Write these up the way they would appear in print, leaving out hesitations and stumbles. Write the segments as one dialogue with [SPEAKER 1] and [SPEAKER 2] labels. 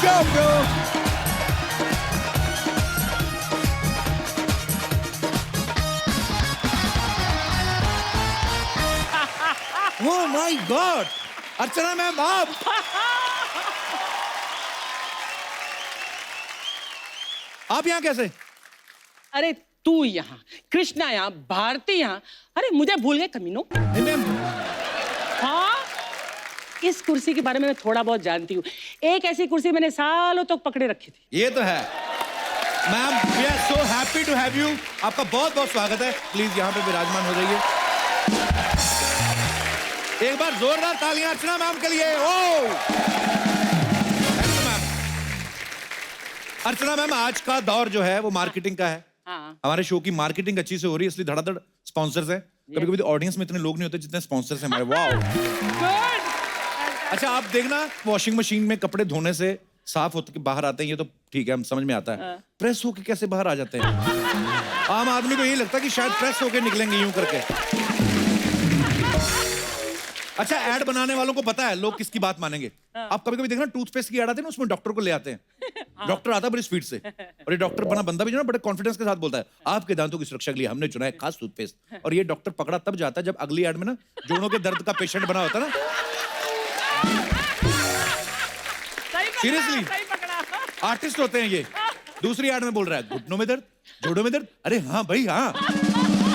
[SPEAKER 1] job, bro. Oh my God! Archana ma'am आप यहाँ कैसे?
[SPEAKER 2] अरे तू यहाँ, कृष्णा यहाँ, भारती यहाँ, अरे मुझे भूल गए कमीनों।
[SPEAKER 1] नहीं मैम,
[SPEAKER 2] हाँ, इस कुर्सी के बारे में मैं थोड़ा बहुत जानती हूँ। एक ऐसी कुर्सी मैंने सालों तक पकड़े रखी थी।
[SPEAKER 1] ये तो है ma'am. We are so happy to have you. आपका बहुत बहुत स्वागत है। प्लीज यहाँ पे विराजमान हो जाइए। एक बार जोरदार तालियां अर्चना मैम के लिए। Oh thank you ma'am. Archana ma'am, आज का दौर जो है वो मार्केटिंग का है।
[SPEAKER 2] हाँ।
[SPEAKER 1] हमारे शो की मार्केटिंग अच्छी से हो रही है, इसलिए धड़ाधड़ स्पॉन्सर्स हैं। कभी कभी तो ऑडियंस में इतने लोग नहीं होते जितने स्पॉन्सर्स हैं हमारे। वाओ। अच्छा आप देखना, वॉशिंग मशीन में कपड़े धोने से साफ होते के बाहर आते हैं, ये तो ठीक है, हम समझ में आता है। प्रेस होके कैसे बाहर आ जाते हैं? आम आदमी को यही लगता है कि शायद प्रेस होके निकलेंगे यूं करके। अच्छा, ऐड बनाने वालों को पता है लोग किसकी बात मानेंगे। आप कभी कभी देखना, टूथपेस्ट की ऐड आती है ना, उसमें डॉक्टर को ले आते हैं। डॉक्टर आता है बड़ी स्पीड से, और ये डॉक्टर बना बंदा भी जो ना बड़े कॉन्फिडेंस के साथ बोलता है, आपके दांतों की सुरक्षा के लिए हमने चुना है खास टूथपेस्ट। और ये डॉक्टर पकड़ा तब जाता है जब अगली ऐड में ना जोड़ों के दर्द का पेशेंट बना होता है ना। सीरियसली आर्टिस्ट होते हैं ये। दूसरी ऐड में बोल रहा है घुटनों में दर्द, जोड़ों में दर्द। अरे हाँ भाई हाँ।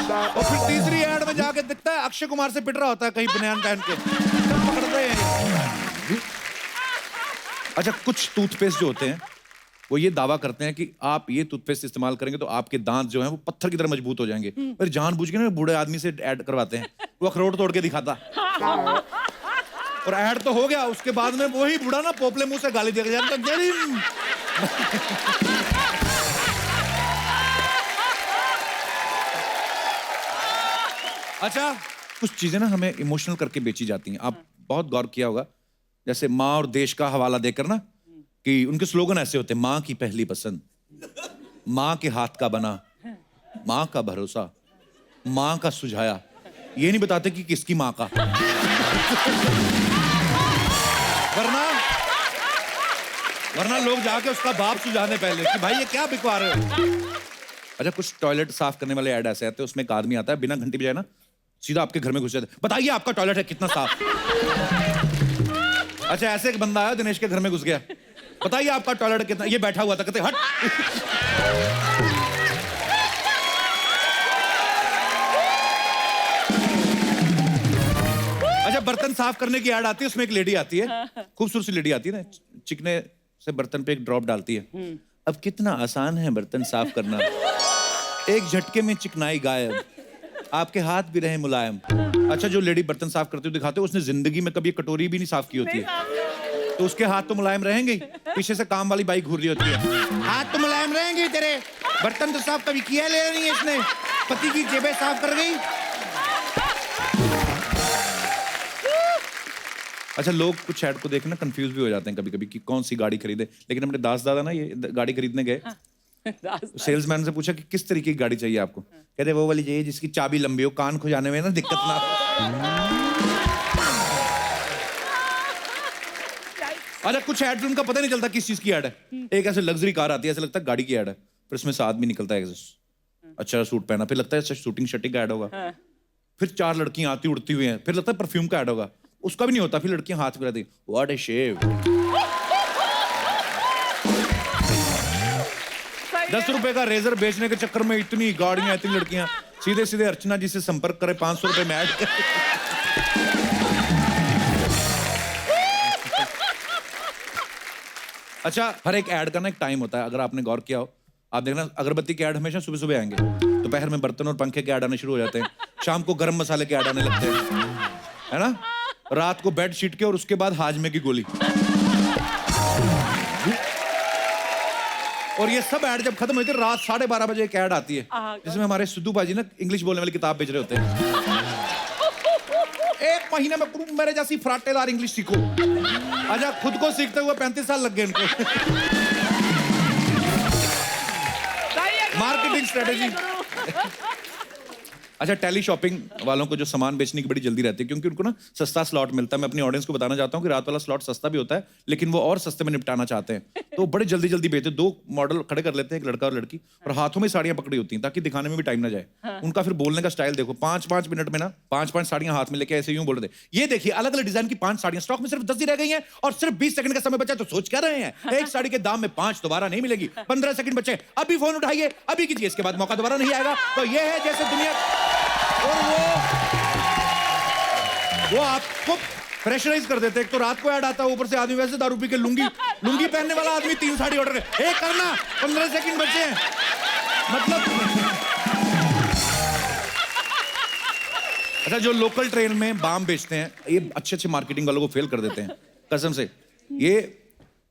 [SPEAKER 1] और फिर तीसरी ऐड में जाके दिखता है अक्षय कुमार से पिट रहा होता है कहीं बनियान पहन के। सब पकड़ते हैं। अच्छा, कुछ टूथपेस्ट जो होते हैं वो ये दावा करते हैं कि आप ये टूथपेस्ट इस्तेमाल करेंगे तो आपके दांत जो हैं वो पत्थर की तरह मजबूत हो जाएंगे। फिर जानबूझ के ना बूढ़े आदमी से ऐड करवाते हैं, वो अखरोट तोड़ के दिखाता। और ऐड तो हो गया, उसके बाद में वही बूढ़ा ना पोपले मुंह से गाली देगा जाता। अच्छा, कुछ चीजें ना हमें इमोशनल करके बेची जाती हैं। आप बहुत गौर किया होगा, जैसे माँ और देश का हवाला देकर ना, कि उनके स्लोगन ऐसे होते हैं, माँ की पहली पसंद, माँ के हाथ का बना, माँ का भरोसा, माँ का सुझाया। ये नहीं बताते कि किसकी माँ का। वरना लोग जाके उसका बाप सुझाने पहले कि भाई ये क्या बिकवा रहे हो। अच्छा, कुछ टॉयलेट साफ करने वाले ऐड ऐसे आते हैं, उसमें एक आदमी आता है बिना घंटी बजाए ना सीधा आपके घर में घुस जाता है, बताइए आपका टॉयलेट है कितना साफ। अच्छा, ऐसे एक बंदा आया दिनेश के घर में घुस गया, बताइए आपका टॉयलेट कितना, ये बैठा हुआ था, कहते हट। अच्छा, बर्तन साफ करने की ऐड आती है, उसमें एक लेडी आती है, खूबसूरत सी लेडी आती है ना, चिकने से बर्तन पे एक ड्रॉप डालती है। अब कितना आसान है बर्तन साफ करना, एक झटके में चिकनाई गायब, आपके हाथ भी रहे मुलायम। अच्छा, जो लेडी बर्तन साफ करते हुए दिखाते हो, उसने जिंदगी में कभी कटोरी भी नहीं साफ की होती है, तो उसके हाथ तो मुलायम रहेंगे। पीछे से काम वाली बाई घूर रही होती है, हाथ तो मुलायम रहेंगे तेरे, बर्तन तो साफ कभी किया ले नहीं है इसने, पति की जेबें साफ कर गई। अच्छा, लोग कुछ ऐड को देख ना कंफ्यूज भी हो जाते हैं कभी कभी कि कौन सी गाड़ी खरीदे। लेकिन अपने दास दादा ना ये गाड़ी खरीदने गए, सेल्समैन से पूछा कि किस तरीके की गाड़ी चाहिए आपको, कहते वो वाली चाहिए जिसकी चाबी लंबी हो, कान खुजाने में ना दिक्कत ना हो। अच्छा, कुछ ऐड उनका पता नहीं चलता किस चीज की ऐड है। एक ऐसे लग्जरी कार आती है, ऐसा लगता है गाड़ी की ऐड है, फिर उसमें से आदमी निकलता है अच्छा सूट पहना, फिर लगता है शूटिंग शटिंग का ऐड होगा। फिर 4 लड़कियां आती उड़ती हुई हैं, फिर लगता है परफ्यूम का ऐड होगा, उसका भी नहीं होता, फिर लड़कियां हाथ में रहती, व्हाट ए शेव। 10 रुपए का रेजर बेचने के चक्कर में इतनी गाड़ियां, इतनी लड़कियां, सीधे सीधे अर्चना जी से संपर्क करें, 500 रुपए में ऐड। अच्छा, हर एक ऐड का ना एक टाइम होता है, अगर आपने गौर किया हो, आप देखना अगरबत्ती के ऐड हमेशा सुबह सुबह आएंगे, दोपहर में बर्तन और पंखे के ऐड आने शुरू हो जाते हैं, शाम को गरम मसाले के ऐड आने लगते हैं, है ना, रात को बेड शीट के, और उसके बाद हाजमे की गोली। और ये सब ऐड जब खत्म होती है, रात 12:30 बजे एक ऐड आती है जिसमें हमारे सिद्धू बाजी ना इंग्लिश बोलने वाली किताब बेच रहे होते हैं। 1 महीने में मेरे जैसी फराटेदार इंग्लिश सीखो। अच्छा, खुद को सीखते हुए 35 साल लग गए इनको। Marketing strategy. अच्छा, टेली शॉपिंग वालों को जो सामान बेचने की बड़ी जल्दी रहती है, क्योंकि उनको ना सस्ता स्लॉट मिलता है। मैं अपनी ऑडियंस को बताना चाहता हूँ कि रात वाला स्लॉट सस्ता भी होता है, लेकिन वो और सस्ते में निपटाना चाहते हैं, तो बड़े जल्दी जल्दी बेचते। 2 मॉडल खड़े कर लेते हैं, एक लड़का और लड़की, और हाथों में साड़ियां पकड़ी होती हैं ताकि दिखाने में भी टाइम ना जाए। उनका फिर बोलने का स्टाइल देखो, 5-5 मिनट में ना 5-5 साड़ियां हाथ में लेके ऐसे यूं बोल रहे थे, ये देखिए अलग अलग डिजाइन की 5 साड़ियां स्टॉक में, सिर्फ 10 ही रह गई हैं और सिर्फ 20 सेकंड का समय बचा, तो सोच क्या रहे हैं? एक साड़ी के दाम में 5 दोबारा नहीं मिलेगी। 15 सेकंड बचे, अभी फोन उठाइए, अभी कीजिए, इसके बाद मौका दोबारा नहीं आएगा। तो ये है जैसे दुनिया, और वो आपको प्रेशराइज कर देते हैं। एक तो रात को ऐड आता है, ऊपर से आदमी वैसे दारू पी के लुंगी पहनने वाला आदमी 3 साड़ी ऑर्डर है, एक करना, 15 सेकंड बचे हैं, मतलब। अच्छा, जो लोकल ट्रेन में बाम बेचते हैं, ये अच्छे मार्केटिंग वालों को फेल कर देते हैं कसम से। ये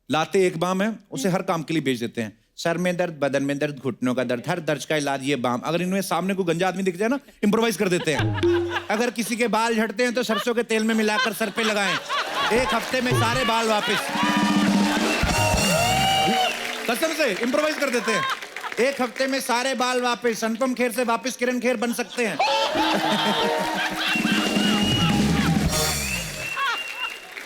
[SPEAKER 1] लाते एक बाम है, उसे हर काम के लिए बेच देते हैं। सर में दर्द, बदन में दर्द, घुटनों का दर्द, हर दर्द का इलाज ये बाम। अगर इनमें सामने कोई गंजा आदमी दिख जाए ना, इम्प्रोवाइज कर देते हैं। अगर किसी के बाल झड़ते हैं तो सरसों के तेल में मिलाकर सर पे लगाएं, 1 हफ्ते में सारे बाल वापस। कसम से इम्प्रोवाइज कर देते हैं, 1 हफ्ते में सारे बाल वापस। अनुपम खेर से वापस किरण खेर बन सकते हैं।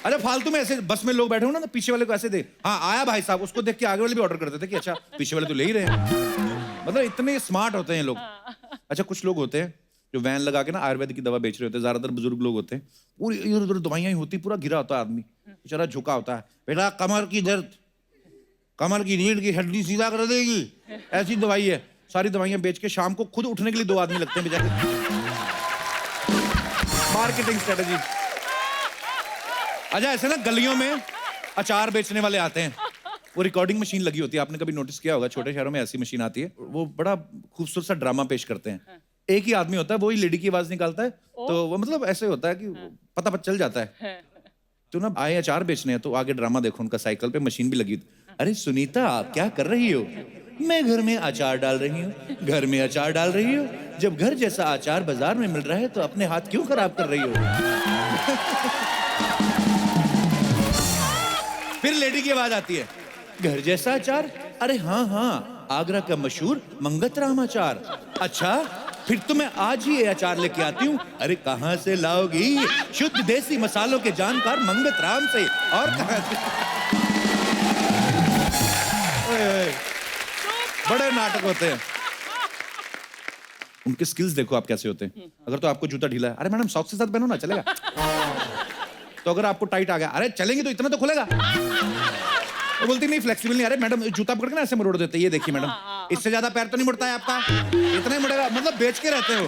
[SPEAKER 1] अरे फालतू में ऐसे बस में लोग बैठे हो ना, तो पीछे वाले को ऐसे दे, हाँ आया भाई साहब, उसको देख के आगे वाले भी ऑर्डर कर देते कि अच्छा पीछे वाले तो ले ही रहे हैं। मतलब इतने स्मार्ट होते हैं लोग। अच्छा, कुछ लोग होते हैं जो वैन लगा के ना आयुर्वेद की दवा बेच रहे होते हैं, ज्यादातर बुजुर्ग लोग होते हैं। पूरी इधर उधर दवाइयां ही होती, पूरा घिरा होता है आदमी, बेचारा झुका होता है। बेटा कमर की दर्द, कमर की रीढ़ की हड्डी सीधा कर देगी, ऐसी दवाई है। सारी दवाइयां बेच के शाम को खुद उठने के लिए 2 आदमी लगते हैं बेचारे। Marketing strategy. अच्छा, ऐसे ना गलियों में अचार बेचने वाले आते हैं, वो रिकॉर्डिंग मशीन लगी होती है, आपने कभी नोटिस किया होगा, छोटे शहरों में ऐसी मशीन आती है। वो बड़ा खूबसूरत सा ड्रामा पेश करते हैं। एक ही आदमी होता है, वो ही लेडी की आवाज निकालता है, तो वो मतलब ऐसे होता है कि पता चल जाता है। तो ना आए अचार बेचने हैं, तो आगे ड्रामा देखो उनका, साइकिल पे मशीन भी लगी। अरे सुनीता, आप क्या कर रही हो? मैं घर में अचार डाल रही हूँ। घर में अचार डाल रही हो? जब घर जैसा अचार बाजार में मिल रहा है तो अपने हाथ क्यों खराब कर रही हो? फिर लेडी की आवाज आती है, घर जैसा अचार? अरे हाँ हाँ, आगरा का मशहूर मंगत राम अचार। अच्छा, फिर तो मैं आज ही ये अचार लेके आती हूँ। अरे कहाँ से लाओगी? शुद्ध देसी मसालों के जानकार मंगत राम से। और कहाँ से? बड़े नाटक होते हैं। उनके स्किल्स देखो आप कैसे होते हैं। अगर तो आपको जूता ढीला है, अरे मैडम सॉक्स के साथ पहनो ना, चलेगा। तो अगर आपको टाइट आ गया, अरे चलेंगे तो इतना तो खुलेगा। वो बोलती नहीं, फ्लेक्सिबल नहीं। अरे मैडम जूता पकड़ के ना ऐसे मरोड़ देते, ये देखिए मैडम, इससे ज्यादा पैर तो नहीं मुड़ता है आपका, इतना ही मुड़ेगा। मतलब बेच के रहते हो।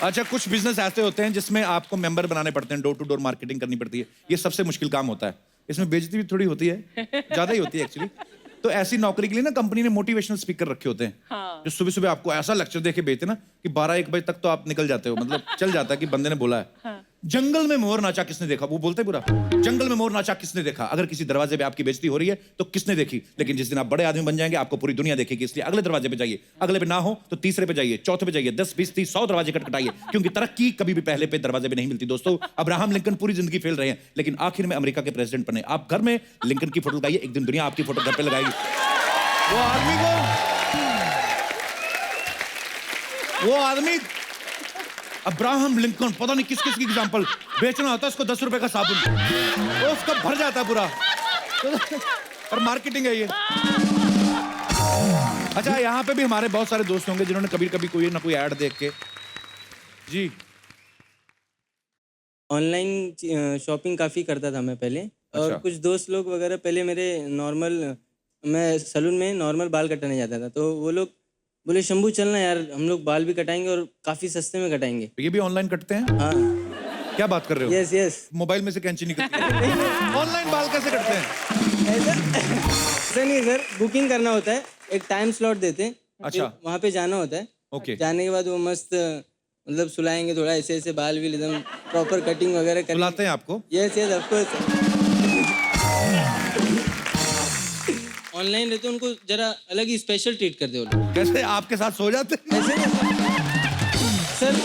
[SPEAKER 1] अच्छा, कुछ बिजनेस ऐसे होते हैं जिसमें आपको मेंबर बनाने पड़ते हैं, डोर टू डोर मार्केटिंग करनी पड़ती है। ये सबसे मुश्किल काम होता है। इसमें बेइज्जती भी थोड़ी होती है, ज्यादा ही होती है एक्चुअली। तो ऐसी नौकरी के लिए ना कंपनी ने मोटिवेशनल स्पीकर रखे होते हैं, जो सुबह सुबह आपको ऐसा लेक्चर देके भेजते ना कि 12-1 बजे तक तो आप निकल जाते हो। मतलब चल जाता है कि बंदे ने बोला है। जंगल में मोर नाचा किसने देखा, वो बोलते पूरा, जंगल में मोर नाचा किसने देखा। अगर किसी दरवाजे पे आपकी बेइज्जती हो रही है तो किसने देखी, लेकिन जिस दिन आप बड़े आदमी बन जाएंगे आपको पूरी दुनिया देखेगी। इसलिए अगले दरवाजे पे जाइए, अगले पे ना हो तो तीसरे पे जाइए, चौथे पे जाइए, 10, 20, 30, 100 दरवाजे खटखटाइए, क्योंकि तरक्की कभी भी पहले पे दरवाजे पे नहीं मिलती। दोस्तों, अब्राहम लिंकन पूरी जिंदगी फेल रहे हैं, लेकिन आखिर में अमेरिका के प्रेसिडेंट बने। आप घर में लिंकन की फोटो लगाइए, एक दिन दुनिया आपकी फोटो घर पे लगाएगी। वो आदमी अब्राहम लिंकन, पता नहीं किस किस की एग्जाम्पल बेचना होता है उसको 10 रुपए का साबुन, वो उसका भर जाता है पूरा। और मार्केटिंग है ये। अच्छा, यहाँ पे भी हमारे बहुत सारे दोस्त होंगे जिन्होंने कभी कभी कोई ना कोई ऐड देख के जी
[SPEAKER 3] ऑनलाइन शॉपिंग काफ़ी करता था मैं पहले। और
[SPEAKER 1] अच्छा।
[SPEAKER 3] कुछ दोस्त लोग वगैरह पहले मेरे नॉर्मल, मैं सैलून में नॉर्मल बाल कटाने जाता था, तो वो लोग बोले शंभू चलना यार, हम लोग बाल भी कटाएंगे और काफ़ी सस्ते में कटाएंगे।
[SPEAKER 1] ये भी ऑनलाइन कटते हैं?
[SPEAKER 3] हाँ,
[SPEAKER 1] क्या बात कर रहे हो?
[SPEAKER 3] Yes yes.
[SPEAKER 1] मोबाइल में से कैंची निकलती है। ऑनलाइन बाल कैसे कटते हैं?
[SPEAKER 3] ऐसा नहीं सर, बुकिंग करना होता है, एक टाइम स्लॉट देते हैं।
[SPEAKER 1] अच्छा।
[SPEAKER 3] वहाँ पे जाना होता है।
[SPEAKER 1] ओके।
[SPEAKER 3] जाने के बाद वो मस्त मतलब सुलाएंगे, थोड़ा ऐसे ऐसे बाल भी एकदम प्रॉपर कटिंग वगैरह कर।
[SPEAKER 1] बुलाते हैं आपको?
[SPEAKER 3] Yes yes of course. Online रहते उनको जरा अलग ही स्पेशल ट्रीट करते हो लोग।
[SPEAKER 1] कैसे? आपके साथ सो जाते हैं?
[SPEAKER 3] ऐसे नहीं सर,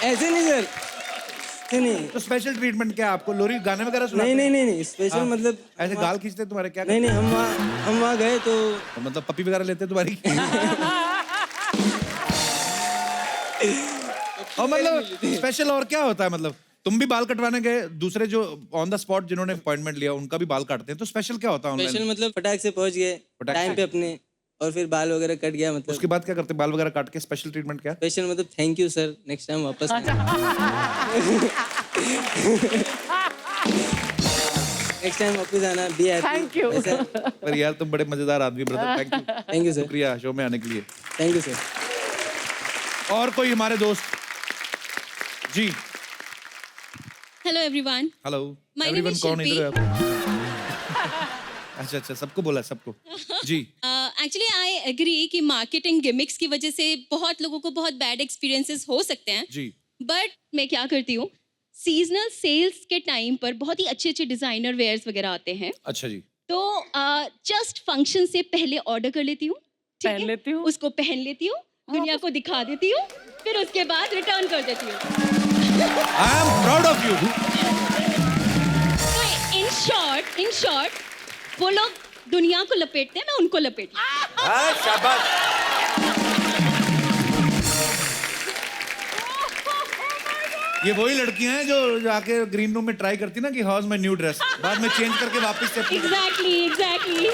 [SPEAKER 3] ऐसे नहीं सर, ऐसे नहीं
[SPEAKER 1] तो स्पेशल ट्रीटमेंट क्या आपको? लोरी गाने वगैरह सुनाते
[SPEAKER 3] नहीं
[SPEAKER 1] हैं?
[SPEAKER 3] नहीं नहीं नहीं स्पेशल मतलब
[SPEAKER 1] ऐसे गाल खींचते तुम्हारे क्या?
[SPEAKER 3] नहीं नहीं हम वहाँ गए तो
[SPEAKER 1] मतलब पप्पी वगैरह लेते तुम्हारी? और मतलब स्पेशल और क्या होता है? मतलब तुम भी बाल कटवाने गए, दूसरे जो ऑन द स्पॉट जिन्होंने अपॉइंटमेंट लिया उनका भी बाल काटते हैं, तो स्पेशल क्या होता है
[SPEAKER 3] स्पेशल
[SPEAKER 1] ऑनलाइन?
[SPEAKER 3] मतलब फटाक से पहुंच गए
[SPEAKER 1] फटाक
[SPEAKER 3] टाइम
[SPEAKER 1] से?
[SPEAKER 3] पे अपने और फिर बाल वगैरह कट गया मतलब
[SPEAKER 1] उसके बाद क्या करते? बाल वगैरह काट के स्पेशल ट्रीटमेंट क्या?
[SPEAKER 3] स्पेशल मतलब thank you sir next time वापस नेक्स्ट टाइम वापस आना बी हैप्पी
[SPEAKER 2] Thank you.
[SPEAKER 1] पर यार तुम बड़े मजेदार आदमी brother, thank you.
[SPEAKER 3] Thank you sir
[SPEAKER 1] शुक्रिया शो में आने के लिए।
[SPEAKER 3] थैंक यू सर
[SPEAKER 1] और कोई हमारे दोस्त? जी
[SPEAKER 4] Hello everyone.
[SPEAKER 1] Hello.
[SPEAKER 4] My name
[SPEAKER 1] everyone
[SPEAKER 4] is
[SPEAKER 1] कौन
[SPEAKER 4] Shilpi.
[SPEAKER 1] इधर है? अच्छा अच्छा, सबको बोला सबको। जी
[SPEAKER 4] Actually I agree कि marketing gimmicks की वजह से बहुत लोगों को बहुत bad experiences हो सकते हैं।
[SPEAKER 1] जी
[SPEAKER 4] But मैं क्या करती हूँ सीजनल सेल्स के टाइम पर बहुत ही अच्छे अच्छे डिजाइनर वेयर्स वगैरह आते हैं
[SPEAKER 1] अच्छा जी।
[SPEAKER 4] तो जस्ट फंक्शन से पहले ऑर्डर कर लेती हूँ ठीक
[SPEAKER 2] पहन
[SPEAKER 4] है?
[SPEAKER 2] लेती हूँ।
[SPEAKER 4] उसको पहन लेती हूँ दुनिया को दिखा देती हूँ फिर उसके बाद रिटर्न कर देती हूँ
[SPEAKER 1] I am proud of you.
[SPEAKER 4] तो इन शॉर्ट वो लोग दुनिया को लपेटते हैं मैं उनको लपेटती हूँ
[SPEAKER 1] शाबाश। ये वही लड़कियां हैं जो जाके ग्रीन रूम में ट्राई करती ना कि हाउस माय न्यू ड्रेस, बाद में चेंज करके वापस से अपनी-
[SPEAKER 4] एग्जैक्टली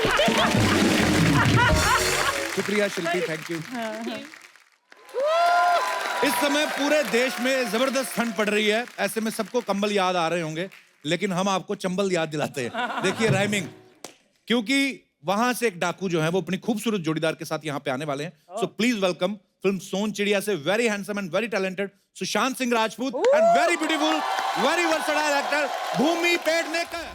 [SPEAKER 1] शुक्रिया शिल्पी, थैंक यू। इस समय पूरे देश में जबरदस्त ठंड पड़ रही है, ऐसे में सबको कंबल याद आ रहे होंगे, लेकिन हम आपको चंबल याद दिलाते हैं। देखिए राइमिंग, क्योंकि वहां से एक डाकू जो है वो अपनी खूबसूरत जोड़ीदार के साथ यहाँ पे आने वाले हैं। So please welcome film Son Chiriya से very handsome and very talented Sushant Singh Rajput and very beautiful very versatile actor Bhumi Pednekar.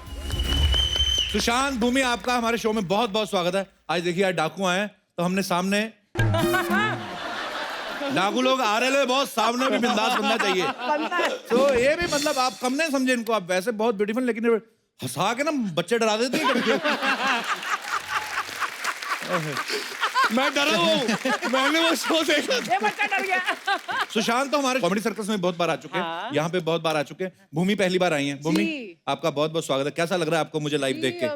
[SPEAKER 1] Sushant, Bhumi, आपका हमारे शो में बहुत बहुत स्वागत है। आज देखिए आज डाकू आए हैं तो हमने सामने डाकू लोग आ रहे हैं, बहुत सामने भी बिंदास बनना चाहिए। तो ये भी मतलब आप कम नहीं समझे इनको, आप वैसे बहुत ब्यूटीफुल, लेकिन ये हंसा के ना बच्चे डरा देते हैं करके।
[SPEAKER 5] मैं डरा हूँ, मैंने वो शो देखा।
[SPEAKER 2] ये बच्चा डर गया।
[SPEAKER 1] सुशांत तो हमारे कॉमेडी सर्कस में बहुत बार आ चुके हैं, यहाँ पे बहुत बार आ चुके हैं। भूमि पहली बार आई हैं। भूमि, आपका बहुत बहुत स्वागत है। कैसा लग रहा है आपको मुझे लाइव देख के?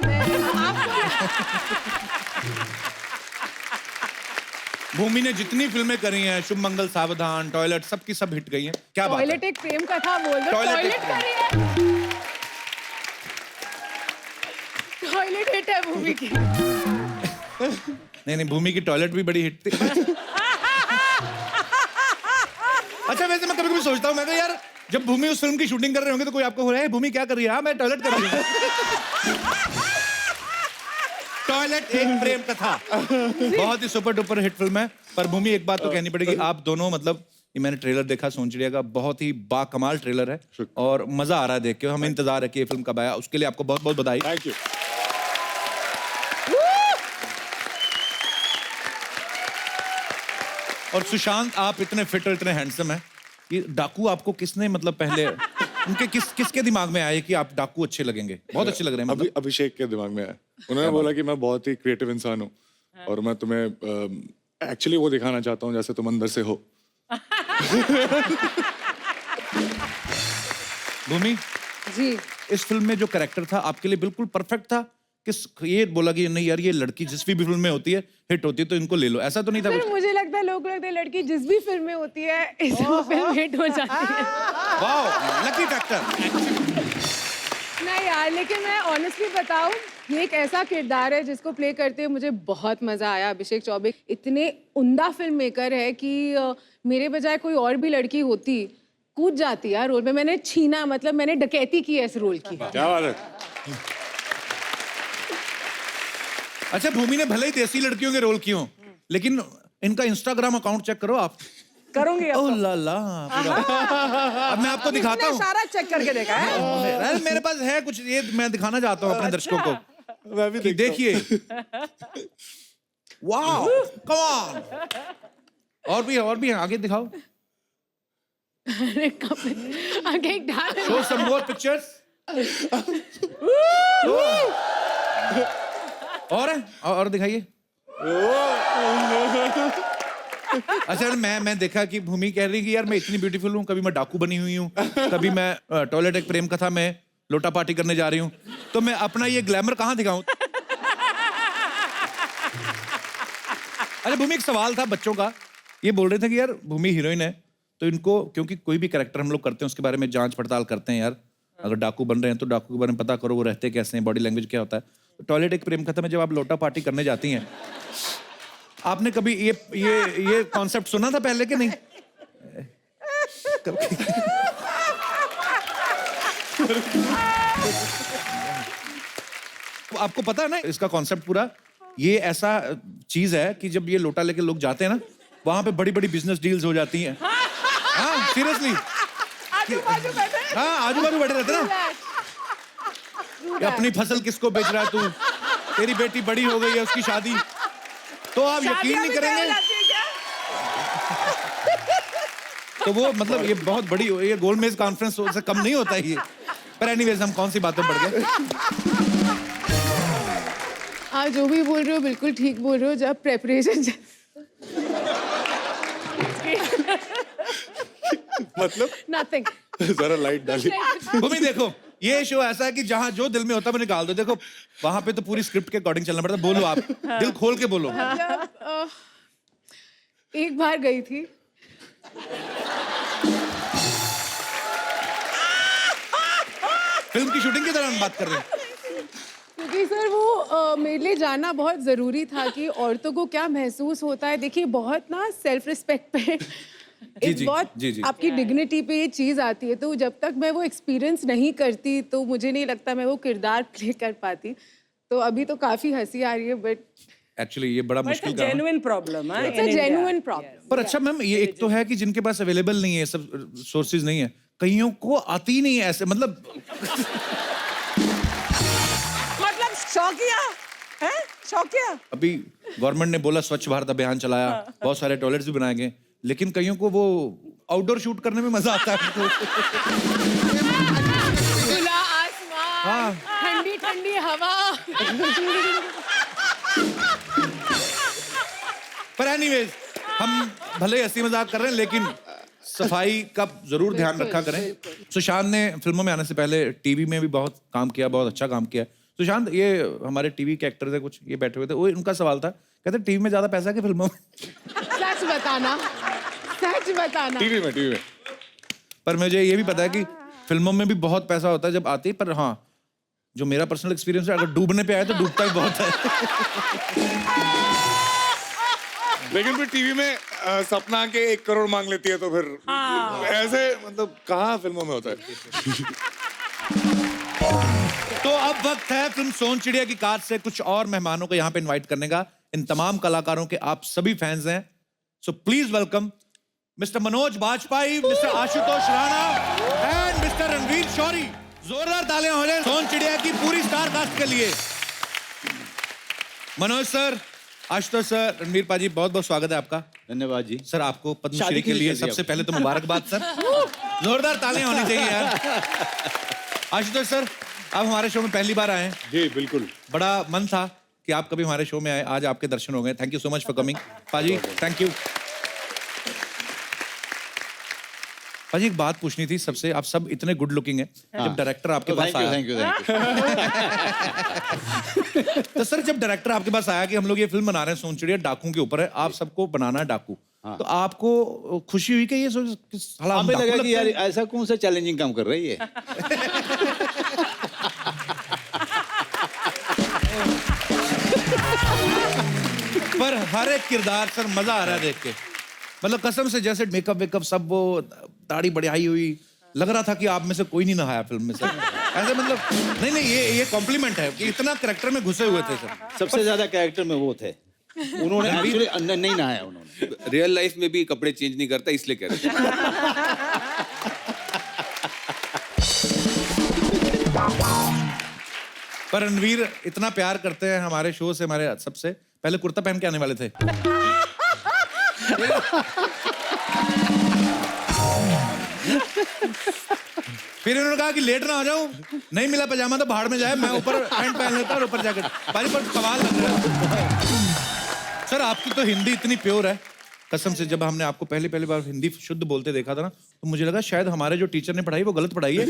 [SPEAKER 1] भूमि ने जितनी फिल्में करी हैं, शुभ मंगल, सावधान, टॉयलेट, सबकी सब हिट गई हैं। क्या बात है?
[SPEAKER 6] टॉयलेट एक प्रेम कथा बोल दो।
[SPEAKER 1] टॉयलेट
[SPEAKER 6] टॉयलेट
[SPEAKER 1] एक-
[SPEAKER 6] करी है। टॉयलेट हिट है मूवी की।
[SPEAKER 1] नहीं भूमि की टॉयलेट भी बड़ी हिट थी। अच्छा वैसे मैं कभी कभी सोचता हूँ, मैं यार जब भूमि उस फिल्म की शूटिंग कर रहे होंगे तो कोई आपको हो रहा है भूमि क्या कर रही है? हाँ मैं टॉयलेट कर रही हूँ। टॉयलेट एक प्रेम कथा बहुत ही सुपर डुपर हिट फिल्म है। पर भूमि एक बात तो कहनी पड़ेगी, आप दोनों मतलब ये मैंने ट्रेलर देखा सोन चिड़िया का, बहुत ही बाकमाल ट्रेलर है और मजा आ रहा है देख के। हमें इंतजार है कि ये फिल्म कब आया, उसके लिए आपको बहुत बहुत बधाई।
[SPEAKER 5] Thank you.
[SPEAKER 1] और सुशांत, आप इतने फिट और इतने हैंडसम हैं, ये डाकू आपको किसने मतलब पहले उनके किसके दिमाग में आए कि आप डाकू अच्छे लगेंगे, बहुत अच्छे लग रहे हैं मतलब?
[SPEAKER 5] अभिषेक के दिमाग में आया। उन्होंने बोला कि मैं बहुत ही क्रिएटिव इंसान हूँ और मैं तुम्हें एक्चुअली वो दिखाना चाहता हूँ जैसे तुम अंदर से हो।
[SPEAKER 1] भूमि,
[SPEAKER 6] जी
[SPEAKER 1] इस फिल्म में जो कैरेक्टर था आपके लिए बिल्कुल परफेक्ट था? किस ये बोला कि नहीं यार ये लड़की जिस भी फिल्म में होती है हिट होती है तो इनको ले लो, ऐसा तो नहीं था
[SPEAKER 6] फिर
[SPEAKER 1] कुछ?
[SPEAKER 6] मुझे लगता है लोग लगता है लड़की जिस भी फिल्म में होती है इस वो फिल्म हिट हो जाती है।
[SPEAKER 1] Wow, lucky factor.
[SPEAKER 6] नहीं यार, लेकिन मैं ऑनेस्टली बताऊं, ये एक ऐसा किरदार है जिसको प्ले करते हुए मुझे बहुत मजा आया। अभिषेक चौबे इतने उम्दा फिल्म मेकर है कि मेरे बजाय कोई और भी लड़की होती कूद जाती यार रोल में। मैंने छीना, मतलब मैंने डकैती की है इस रोल की।
[SPEAKER 5] क्या बात है।
[SPEAKER 1] अच्छा भूमि ने भले ही देसी लड़कियों के रोल किए हों, लेकिन इनका इंस्टाग्राम अकाउंट चेक करो आप।
[SPEAKER 2] करूंगी अब
[SPEAKER 1] ओह
[SPEAKER 2] तो।
[SPEAKER 1] ला ला, अब मैं आपको दिखाता हूँ।
[SPEAKER 2] सारा चेक करके देखा है।
[SPEAKER 1] अरे मेरे पास है कुछ, ये मैं दिखाना चाहता हूँ अपने दर्शकों को।
[SPEAKER 5] मैं भी
[SPEAKER 1] कि देखिए, वाओ, कम ऑन। और भी है, आगे दिखाओ।
[SPEAKER 6] अरे आगे एक डाल।
[SPEAKER 1] शो सम मोर पिक्चर्स। और है, और दिखाइए। अच्छा मैं देखा कि भूमि कह रही कि यार मैं इतनी ब्यूटीफुल हूँ, कभी मैं डाकू बनी हुई हूँ, कभी मैं टॉयलेट एक प्रेम कथा में लोटा पार्टी करने जा रही हूँ, तो मैं अपना ये ग्लैमर कहाँ दिखाऊं? अरे भूमि, एक सवाल था बच्चों का, ये बोल रहे थे कि यार भूमि हीरोइन है तो इनको, क्योंकि कोई भी कैरेक्टर हम लोग करते हैं उसके बारे में जांच पड़ताल करते हैं यार, अगर डाकू बन रहे हैं तो डाकू के बारे में पता करो, वो रहते कैसे हैं, बॉडी लैंग्वेज क्या होता है। तो टॉयलेट एक प्रेम कथा में जब आप लोटा पार्टी करने जाती हैं, आपने कभी ये कॉन्सेप्ट सुना था पहले कि नहीं? आपको पता है ना इसका कॉन्सेप्ट पूरा? ये ऐसा चीज है कि जब ये लोटा लेके लोग जाते हैं ना, वहां पे बड़ी बड़ी बिजनेस डील्स हो जाती हैं। हाँ सीरियसली, हाँ आजू बाजू बैठे रहते ना, अपनी फसल किसको बेच रहा है तू, तेरी बेटी बड़ी हो गई है उसकी शादी, तो आप यकीन नहीं करेंगे। तो वो मतलब ये बहुत बड़ी, ये गोलमेज कॉन्फ्रेंस से कम नहीं होता है ये। पर एनीवेज, हम कौन सी बातें बढ़ गए।
[SPEAKER 6] आप जो भी बोल रहे हो बिल्कुल ठीक बोल रहे हो। जब प्रेपरेशन
[SPEAKER 5] मतलब
[SPEAKER 6] नथिंग,
[SPEAKER 5] जरा लाइट डालिए।
[SPEAKER 1] भूमि देखो, ये शो ऐसा है कि जहां जो दिल में होता है वो निकाल दो। देखो वहां पे तो पूरी स्क्रिप्ट के अकॉर्डिंग चलना पड़ता है। बोलो आप, दिल खोल के बोलो।
[SPEAKER 6] जब एक बार गई थी,
[SPEAKER 1] फिल्म की शूटिंग के दौरान बात कर रहे हैं?
[SPEAKER 6] क्योंकि सर वो मेरे लिए जानना बहुत ज़रूरी था कि औरतों को क्या महसूस होता है। देखिए बहुत ना सेल्फ रिस्पेक्ट पे एक बहुत
[SPEAKER 1] जी।
[SPEAKER 6] आपकी डिग्निटी पे ये चीज़ आती है, तो जब तक मैं वो एक्सपीरियंस नहीं करती तो मुझे नहीं लगता मैं वो किरदार प्ले कर पाती। तो अभी तो काफ़ी हंसी आ रही है, बट
[SPEAKER 1] एक्चुअली ये बड़ा मुश्किल काम है।
[SPEAKER 2] जेन्युइन प्रॉब्लम है,
[SPEAKER 6] इट्स अ जेन्युइन प्रॉब्लम।
[SPEAKER 1] पर अच्छा मैम, ये एक तो है कि जिनके पास अवेलेबल नहीं है, सब सोर्सेज नहीं है, कईयों को आती ही नहीं है ऐसे, मतलब
[SPEAKER 2] शौकिया है, शौकिया।
[SPEAKER 1] अभी गवर्नमेंट ने बोला स्वच्छ भारत अभियान चलाया, बहुत सारे टॉयलेट्स भी बनाए गए, लेकिन कईयों को वो आउटडोर शूट करने में मजा आता है।
[SPEAKER 6] खुला आसमान, ठंडी ठंडी हवा।
[SPEAKER 1] पर एनीवेज, हम भले हंसी मजाक कर रहे हैं लेकिन सफाई का जरूर ध्यान रखा करें। सुशांत ने फिल्मों में आने से पहले टीवी में भी बहुत काम किया, बहुत अच्छा काम किया। सुशांत, ये हमारे टीवी के एक्टर थे कुछ, ये बैठे हुए थे, वो उनका सवाल था, कहते टीवी में ज्यादा पैसा कि फिल्मों में?
[SPEAKER 6] सच बताना, सच बताना।
[SPEAKER 5] टीवी में।
[SPEAKER 1] पर मुझे ये भी पता है कि फिल्मों में भी बहुत पैसा होता है जब आती है, पर हाँ जो मेरा पर्सनल एक्सपीरियंस है, अगर डूबने पे आए तो डूबता ही बहुत है।
[SPEAKER 5] लेकिन फिर टीवी में सपना के 1 करोड़ मांग लेती है, तो फिर ऐसे मतलब कहाँ फिल्मों में होता है।
[SPEAKER 1] तो अब वक्त है फिल्म सोन चिड़िया की कार से कुछ और मेहमानों को यहाँ पे इनवाइट करने का। इन तमाम कलाकारों के आप सभी फैंस हैं, so please welcome mister Manoj Bajpayee, mister Ashutosh Rana and mister Ranveer Shorey. जोरदार तालियां हो जाए सोन चिड़िया की पूरी स्टार कास्ट के लिए। मनोज सर, आशुतोष सर, रणवीर पाजी, बहुत बहुत स्वागत है आपका।
[SPEAKER 7] धन्यवाद जी।
[SPEAKER 1] सर आपको पद्मश्री के लिए सबसे पहले तो मुबारकबाद सर। जोरदार तालियां होनी चाहिए यार। आशुतोष सर, आप हमारे शो में पहली बार आए हैं।
[SPEAKER 5] जी बिल्कुल।
[SPEAKER 1] बड़ा मन था कि आप कभी हमारे शो में आए, आज आपके दर्शन हो गए। Thank you so much for coming. पाजी थैंक यू। पाजी एक बात पूछनी थी सबसे, आप सब इतने गुड लुकिंग हैं, जब डायरेक्टर आपके पास आया,
[SPEAKER 7] थैंक यू।
[SPEAKER 1] तो सर जब डायरेक्टर आपके पास आया कि हम लोग ये फिल्म बना रहे हैं सोन चिड़िया, डाकू के ऊपर है, आप सबको बनाना है डाकू, तो आपको खुशी हुई कि ये साला
[SPEAKER 7] हमें लगा कि यार ऐसा कौन सा चैलेंजिंग काम कर रही है।
[SPEAKER 1] पर हर एक किरदार सर मजा आ रहा है देख के, मतलब कसम से, जैसे मेकअप वेकअप सब, वो दाढ़ी बढ़ाई हुई, लग रहा था कि आप में से कोई नहीं नहाया फिल्म में सर। ऐसे मतलब नहीं ये कॉम्प्लीमेंट है कि इतना कैरेक्टर में घुसे हुए थे सर।
[SPEAKER 7] सबसे ज्यादा कैरेक्टर में वो थे, उन्होंने एक्चुअली अंदर नहीं नहाया उन्होंने।
[SPEAKER 8] रियल लाइफ में भी कपड़े चेंज नहीं करता, इसलिए कह रहे थे।
[SPEAKER 1] पर रणवीर इतना प्यार करते हैं हमारे शो से, हमारे सबसे पहले कुर्ता पहन के आने वाले थे। फिर इन्होंने कहा कि लेट ना हो जाऊं, नहीं मिला पजामा तो बाहर में जाए, मैं ऊपर पैंट पहन लेता और ऊपर जैकेट। भाई पर सवाल लग रहा है सर, आपकी तो हिंदी इतनी प्योर है, कसम से जब हमने आपको पहली बार हिंदी शुद्ध बोलते देखा था ना, तो मुझे लगा शायद हमारे जो टीचर ने पढ़ाई वो गलत पढ़ाई है।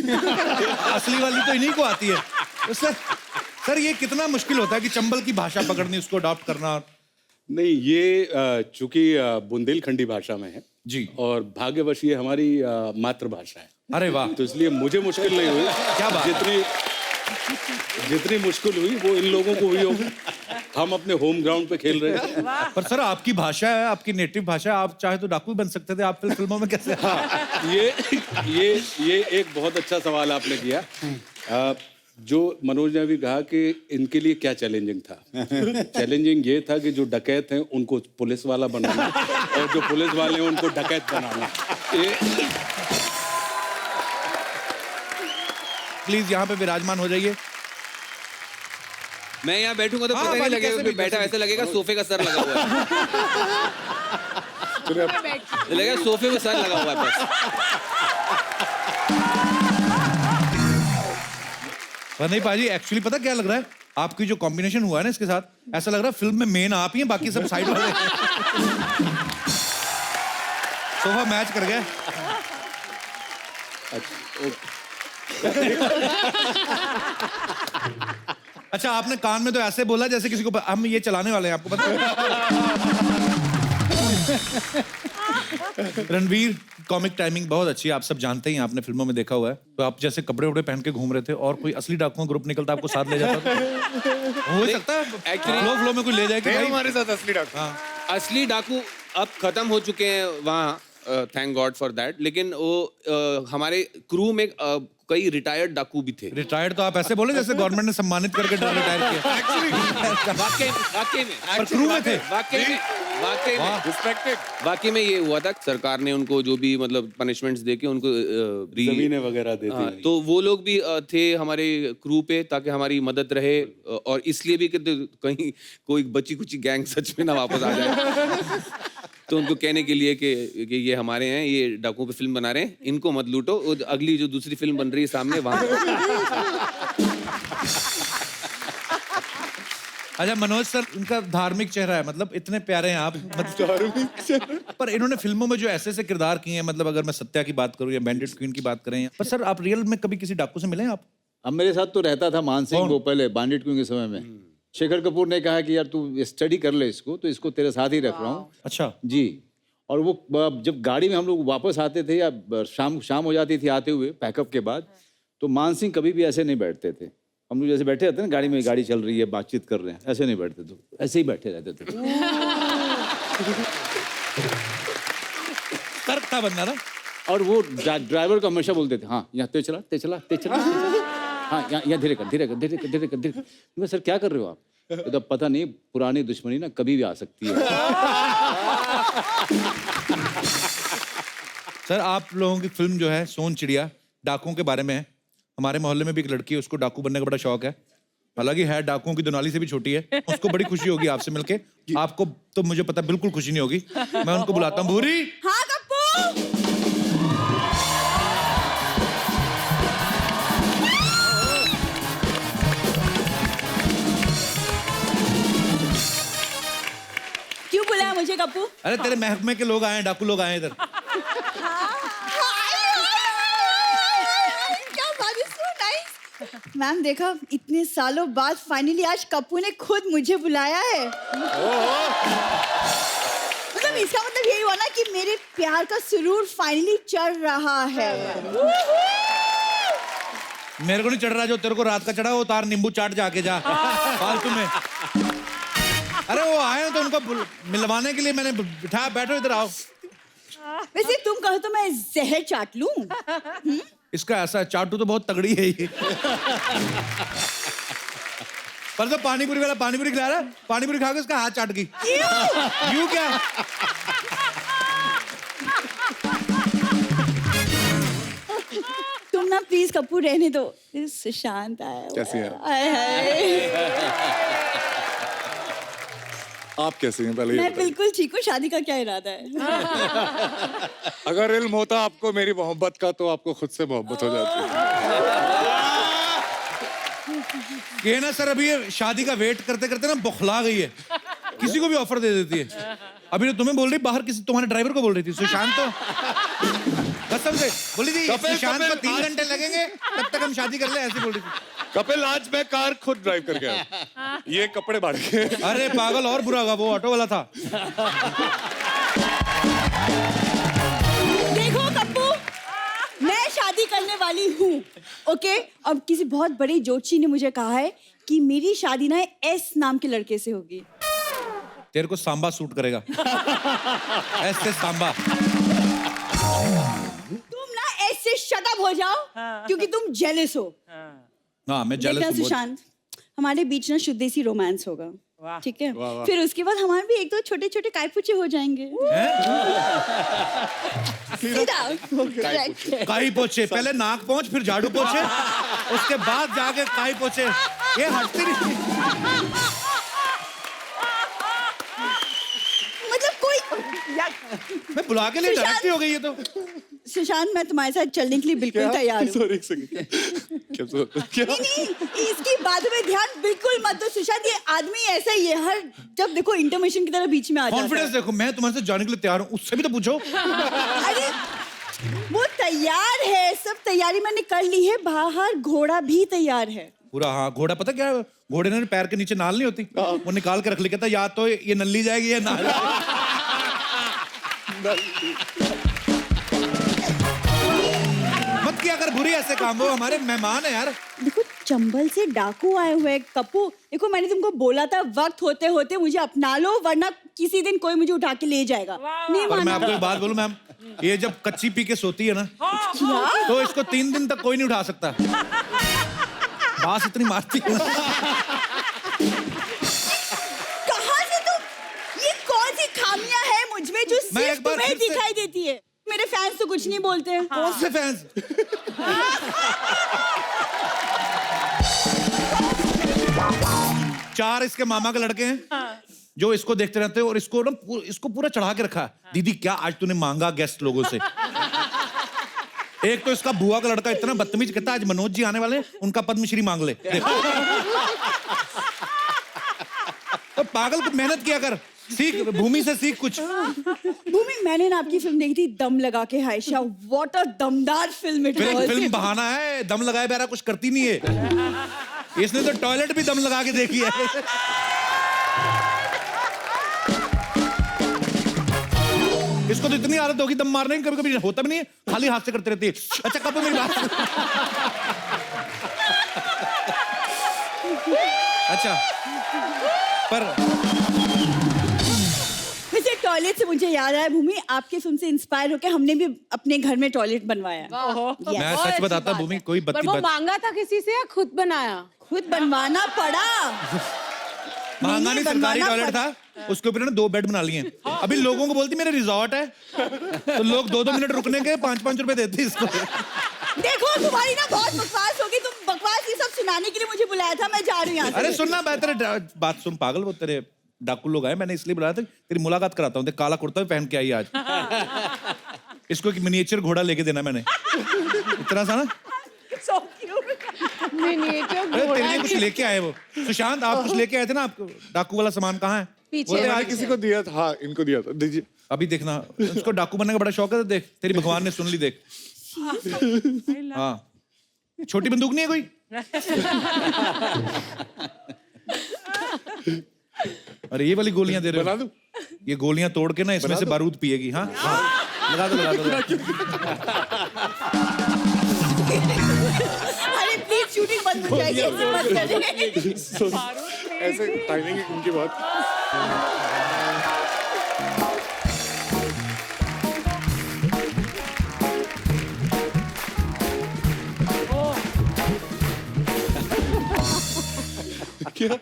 [SPEAKER 1] असली वाली तो इन्हीं को आती है। तो सर ये कितना मुश्किल होता है कि चंबल की भाषा पकड़नी, उसको अडॉप्ट करना।
[SPEAKER 9] नहीं, ये चूंकि बुंदेलखंडी भाषा में है
[SPEAKER 1] जी,
[SPEAKER 9] और भाग्यवश ये हमारी मातृभाषा है।
[SPEAKER 1] अरे वाह,
[SPEAKER 9] तो इसलिए मुझे मुश्किल नहीं हुई।
[SPEAKER 1] क्या बात।
[SPEAKER 9] जितनी मुश्किल हुई वो इन लोगों को हुई होगी। हम अपने होम ग्राउंड पे खेल रहे हैं।
[SPEAKER 1] पर सर आपकी भाषा है, आपकी नेटिव भाषा है, आप चाहे तो डाकू बन सकते थे, आप फिल्मों में कैसे?
[SPEAKER 9] हाँ, ये एक बहुत अच्छा सवाल आपने किया। जो मनोज ने भी कहा कि इनके लिए क्या चैलेंजिंग था। चैलेंजिंग ये था कि जो डकैत हैं उनको पुलिस वाला बनाना और जो पुलिस वाले हैं उनको डकैत बनाना।
[SPEAKER 1] प्लीज यहाँ पे विराजमान हो जाइए।
[SPEAKER 8] मैं यहाँ बैठूंगा तो पता नहीं लगेगा, बैठा ऐसा लगेगा सोफे का सर लगा हुआ है। लगेगा सोफे में सर लगा हुआ है बस।
[SPEAKER 1] नहीं पाजी, एक्चुअली पता क्या लग रहा है, आपकी जो कॉम्बिनेशन हुआ है ना इसके साथ, ऐसा लग रहा है फिल्म में मेन आप ही हैं, बाकी सब साइड वाले। सोफा मैच कर गया। अच्छा, आपने कान में तो ऐसे बोला जैसे किसी को हम ये चलाने वाले हैं, आपको पता है? रणवीर, कॉमिक टाइमिंग बहुत अच्छी है, आप सब जानते हैं, आपने फिल्मों में देखा हुआ है। तो आप जैसे कपड़े वपड़े पहन के घूम रहे थे और कोई असली डाकुओं ग्रुप निकलता आपको साथ ले जाता, हो सकता है एक्चुअली फ्लो में कोई ले जाए कि भाई
[SPEAKER 5] हमारे साथ असली डाकू।
[SPEAKER 1] हाँ,
[SPEAKER 8] असली डाकू अब खत्म हो चुके हैं वहाँ, थैंक गॉड फॉर दैट। लेकिन वो हमारे क्रू में कई रिटायर्ड डाकू भी थे।
[SPEAKER 1] रिटायर्ड तो आप ऐसे बोले जैसे गवर्नमेंट ने सम्मानित करके रिटायर किया।
[SPEAKER 8] वाकई में
[SPEAKER 1] पर क्रू में थे।
[SPEAKER 8] वाकई में ये हुआ था, सरकार ने उनको जो भी मतलब पनिशमेंट्स देके उनको
[SPEAKER 9] जमीनें वगैरह दे दी।
[SPEAKER 8] तो वो लोग भी थे हमारे क्रू पे ताकि हमारी मदद रहे, और इसलिए भी कि कहीं कोई बची कुची गैंग सच में ना वापस आ जाए। तो उनको कहने के लिए कि ये हमारे हैं, ये डाकुओं पे फिल्म बना रहे हैं, इनको मत लूटो, अगली जो दूसरी फिल्म बन रही है सामने वहां।
[SPEAKER 1] अच्छा मनोज सर, इनका धार्मिक चेहरा है, मतलब इतने प्यारे हैं आप, मतलब पर इन्होंने फिल्मों में जो ऐसे किरदार किए हैं, मतलब अगर मैं सत्या की बात करूं या बैंडिट क्वीन की बात करें, पर सर आप रियल में कभी किसी डाकू से मिले हैं आप?
[SPEAKER 7] अब मेरे साथ तो रहता था मान सिंह वो पहले बांडिट क्वीन के समय में। शेखर कपूर ने कहा कि यार तू स्टडी कर ले इसको, तो इसको तेरे साथ ही रख रहा हूँ।
[SPEAKER 1] अच्छा
[SPEAKER 7] जी। और वो जब गाड़ी में हम लोग वापस आते थे या शाम हो जाती थी आते हुए पैकअप के बाद, तो मान सिंह कभी भी ऐसे नहीं बैठते थे। हम लोग जैसे बैठे रहते ना गाड़ी में, गाड़ी चल रही है, बातचीत कर रहे हैं, ऐसे नहीं बैठते थे, ऐसे ही बैठे रहते थे।
[SPEAKER 1] तर्क था बंदा ना। और
[SPEAKER 7] वो ड्राइवर को हमेशा बोलते थे, हाँ यहाँ तेज चला, तेज चला, तेज चला, हाँ यहाँ धीरे कर, धीरे कर, धीरे कर, धीरे कर, धीरे कर। सर क्या कर रहे हो आप? तो पता नहीं, पुरानी दुश्मनी ना कभी भी आ सकती है।
[SPEAKER 1] सर आप लोगों की फिल्म जो है सोन चिड़िया डाकुओं के बारे में है। हमारे मोहल्ले में भी एक लड़की है, उसको डाकू बनने का बड़ा शौक है, हालांकि है डाकुओं की दुनाली से भी छोटी है। उसको बड़ी खुशी होगी आपसे मिलके, आपको तो मुझे पता बिल्कुल खुशी नहीं होगी। मैं उनको बुलाता हूँ। भूरी।
[SPEAKER 10] हाँ कप्पू। क्यों बुलाया मुझे कप्पू?
[SPEAKER 1] अरे तेरे महकमे के लोग आए, डाकू लोग आए इधर।
[SPEAKER 10] मैम देखा, इतने सालों बाद फाइनली आज कप्पू ने खुद मुझे बुलाया है। मतलब इसका मतलब यही हुआ ना कि मेरे प्यार का सुरूर फाइनली चढ़ रहा है।
[SPEAKER 1] मेरे को नहीं चढ़ रहा, जो तेरे को रात का चढ़ा वो तार नींबू चाट जाके जा फालतू में। अरे वो आए तो उनको मिलवाने के लिए मैंने बिठा, बैठो इधर आओ।
[SPEAKER 10] वैसे तुम कहो तो मैं जहर चाट लूं?
[SPEAKER 1] इसका ऐसा चाटू तो बहुत तगड़ी है ये। पर तो पानीपुरी वाला पानीपुरी खिला रहा है, पानीपुरी खा के उसका हाथ चाट गई। यूं क्या?
[SPEAKER 10] तुम ना प्लीज कप्पू रहने दो, सुशांत आया।
[SPEAKER 5] कैसी हैं? आप कैसी हैं पहले?
[SPEAKER 10] मैं बिल्कुल ठीक हूँ। शादी का क्या इरादा है?
[SPEAKER 5] अगर इल्म होता आपको मेरी मोहब्बत का तो आपको खुद से मोहब्बत हो जाती है।
[SPEAKER 1] ये ना सर अभी ये शादी का वेट करते करते ना बौखला गई है, किसी को भी ऑफर दे देती है। अभी तो तुम्हें बोल रही, बाहर किसी तुम्हारे ड्राइवर को बोल रही थी। सुशांत तो कसम से बोली थी सुशांत को 3 घंटे लगेंगे तब तक हम शादी कर ले, ऐसी बोल रही थी।
[SPEAKER 5] कपिल आज मैं कार खुद ड्राइव करके आया, ये कपड़े बांट के।
[SPEAKER 1] अरे पागल, और बुरा होगा, वो ऑटो वाला था।
[SPEAKER 10] देखो कप्पू, मैं शादी करने वाली हूँ, ओके? अब किसी बहुत बड़े ज्योतिषी ने मुझे कहा है कि मेरी शादी ना एस नाम के लड़के से होगी।
[SPEAKER 1] तेरे को सांबा सूट करेगा। ऐसे सांबा।
[SPEAKER 10] तुम ना ऐसे शट अप हो जाओ, क्योंकि तुम जेलस हो।
[SPEAKER 1] हाँ, मैं जेलस
[SPEAKER 10] देखना
[SPEAKER 1] हूँ बहुत।
[SPEAKER 10] सुशांत, हमारे बीच ना शुद्ध देसी रोमांस होगा, ठीक है? फिर उसके बाद हमारे भी 1-2 छोटे-छोटे कायपुचे हो जाएंगे। सीधा
[SPEAKER 1] काई पोछे, पहले नाक पोछ, फिर झाड़ू पोछे, उसके बाद जाके काई पोछे। ये हटती नहीं।
[SPEAKER 10] मतलब कोई
[SPEAKER 1] मैं बुला के लिए
[SPEAKER 10] सुशांत-
[SPEAKER 1] डांटती हो गई है तो।
[SPEAKER 10] सुशांत, मैं तुम्हारे साथ चलने के लिए बिल्कुल तैयार हूँ।
[SPEAKER 5] सॉरी, एक सेकंड। क्या?
[SPEAKER 10] नहीं, इसकी बातों में ध्यान बिल्कुल मत दो सुशांत। ये आदमी ऐसा ही है, हर जब देखो इंटरमिशन की तरह बीच में आ जाता
[SPEAKER 1] कॉन्फिडेंस
[SPEAKER 10] है।
[SPEAKER 1] देखो, मैं तुम्हारे साथ जाने के लिए तैयार हूँ, उससे भी तो पूछो।
[SPEAKER 10] अरे वो तैयार है, सब तैयारी मैंने कर ली है, बाहर घोड़ा भी तैयार है।
[SPEAKER 1] पूरा, हाँ, घोड़ा पता क्या है? घोड़े ने पैर के नीचे नाल नहीं होती, वो निकाल के रख लिया था, या तो ये नल्ली जाएगी या नाल। मत किया कर बुरी ऐसे काम, वो हमारे मेहमान है यार।
[SPEAKER 10] देखो चंबल से डाकू आए हुए हैं कप्पू। देखो मैंने तुमको बोला था वक्त होते होते मुझे अपना लो, वरना किसी दिन कोई मुझे उठा के ले जाएगा। नहीं
[SPEAKER 1] पर मैं
[SPEAKER 10] माना।
[SPEAKER 1] आपको एक बात बोलूं मैम, ये जब कच्ची पी के सोती है ना, तो इसको 3 दिन तक कोई नहीं उठा सकता। बास इतनी मारती है।
[SPEAKER 10] कहाँ से तुम, ये कौन सी खामियां है मुझमें जो
[SPEAKER 1] मैं
[SPEAKER 10] सिर्फ
[SPEAKER 1] एक बार
[SPEAKER 10] तुम्हें
[SPEAKER 1] फिर से-
[SPEAKER 10] दिखाई देती है? मेरे फैंस तो कुछ नहीं बोलते हैं।
[SPEAKER 1] कौन से फैंस? चार इसके मामा के लड़के हैं जो इसको देखते रहते हैं, और इसको ना इसको पूरा चढ़ा के रखा है। दीदी क्या आज तूने मांगा गेस्ट लोगों से? एक तो इसका बुआ का लड़का इतना बदतमीज, कहता है आज मनोज जी आने वाले हैं, उनका पद्मश्री मांग ले। तो पागल को मेहनत किया कर, सीख, भूमि से सीख कुछ।
[SPEAKER 10] भूमि, मैंने ना आपकी फिल्म देखी थी दम लगा के हायशा। व्हाट अ दमदार फिल्म इट वाज।
[SPEAKER 1] फिल्म बहाना है, दम लगाए बेरा कुछ करती नहीं है। इसने तो टॉयलेट भी दम लगा के देखी है। इसको तो इतनी आदत होगी दम मारने की, कभी कभी होता भी नहीं है, खाली हाथ से करते रहती है। अच्छा कब मेरी बात। अच्छा, पर
[SPEAKER 10] वैसे टॉयलेट से मुझे याद आया भूमि, आपके फिल्म से इंस्पायर होकर हमने भी अपने घर में टॉयलेट बनवाया है।
[SPEAKER 1] मैं सच बताता भूमि, कोई
[SPEAKER 6] पर
[SPEAKER 1] बत्ती
[SPEAKER 6] वो
[SPEAKER 1] बच
[SPEAKER 6] मांगा था किसी से या खुद बनाया?
[SPEAKER 10] खुद बनवाना पड़ा।
[SPEAKER 1] महंगा नहीं, सरकारी
[SPEAKER 10] बनवाना
[SPEAKER 1] टॉयलेट था, उसके ऊपर ना 2 बेड बना लिए हैं। अभी लोगों को बोलती मेरे रिजॉर्ट है, तो लोग 2-2 मिनट रुकने के 5-5 रुपए देते इसको।
[SPEAKER 10] देखो तुम्हारी ना बहुत बकवास होगी, तुम बकवास ये सब सुनाने के लिए मुझे बुलाया था, मैं जा रही हूँ यहाँ से।
[SPEAKER 1] अरे सुनना, मैं तेरे बात सुन पागल, वो तेरे डाकू लोग आए, मैंने इसलिए बुलाया था तेरी मुलाकात कराता हूँ। देख काला कुर्ता भी पहन के आई आज। इसको एक मिनिएचर घोड़ा लेके देना मैंने, इतना सा ना।
[SPEAKER 10] So cute.
[SPEAKER 6] मिनिएचर
[SPEAKER 1] अरे तेरे लिए कुछ लेके आए वो। सुशांत, आप कुछ लेके आए थे ना, आपको डाकू वाला सामान कहाँ है?
[SPEAKER 6] पीछे।
[SPEAKER 5] वो मैंने किसी को दिया था, हाँ इनको दिया था, दीजिए।
[SPEAKER 1] अभी देखना, उसको डाकू बनने का बड़ा शौक है, तो देख तेरी भगवान ने सुन ली, देख। हाँ, छोटी बंदूक नहीं है कोई? अरे ये वाली गोलियां दे रहे
[SPEAKER 5] बना
[SPEAKER 1] हो?
[SPEAKER 5] दूं?
[SPEAKER 1] ये गोलियां तोड़ के ना इसमें से बारूद पिएगी। हाँ हाँ, लगा दो लगा दो, लगा दो।
[SPEAKER 10] अरे प्लीज शूटिंग बंद हो जाएगी, ऐसे मत करें।
[SPEAKER 5] ऐसे टाइमिंग उनकी बहुत। क्या?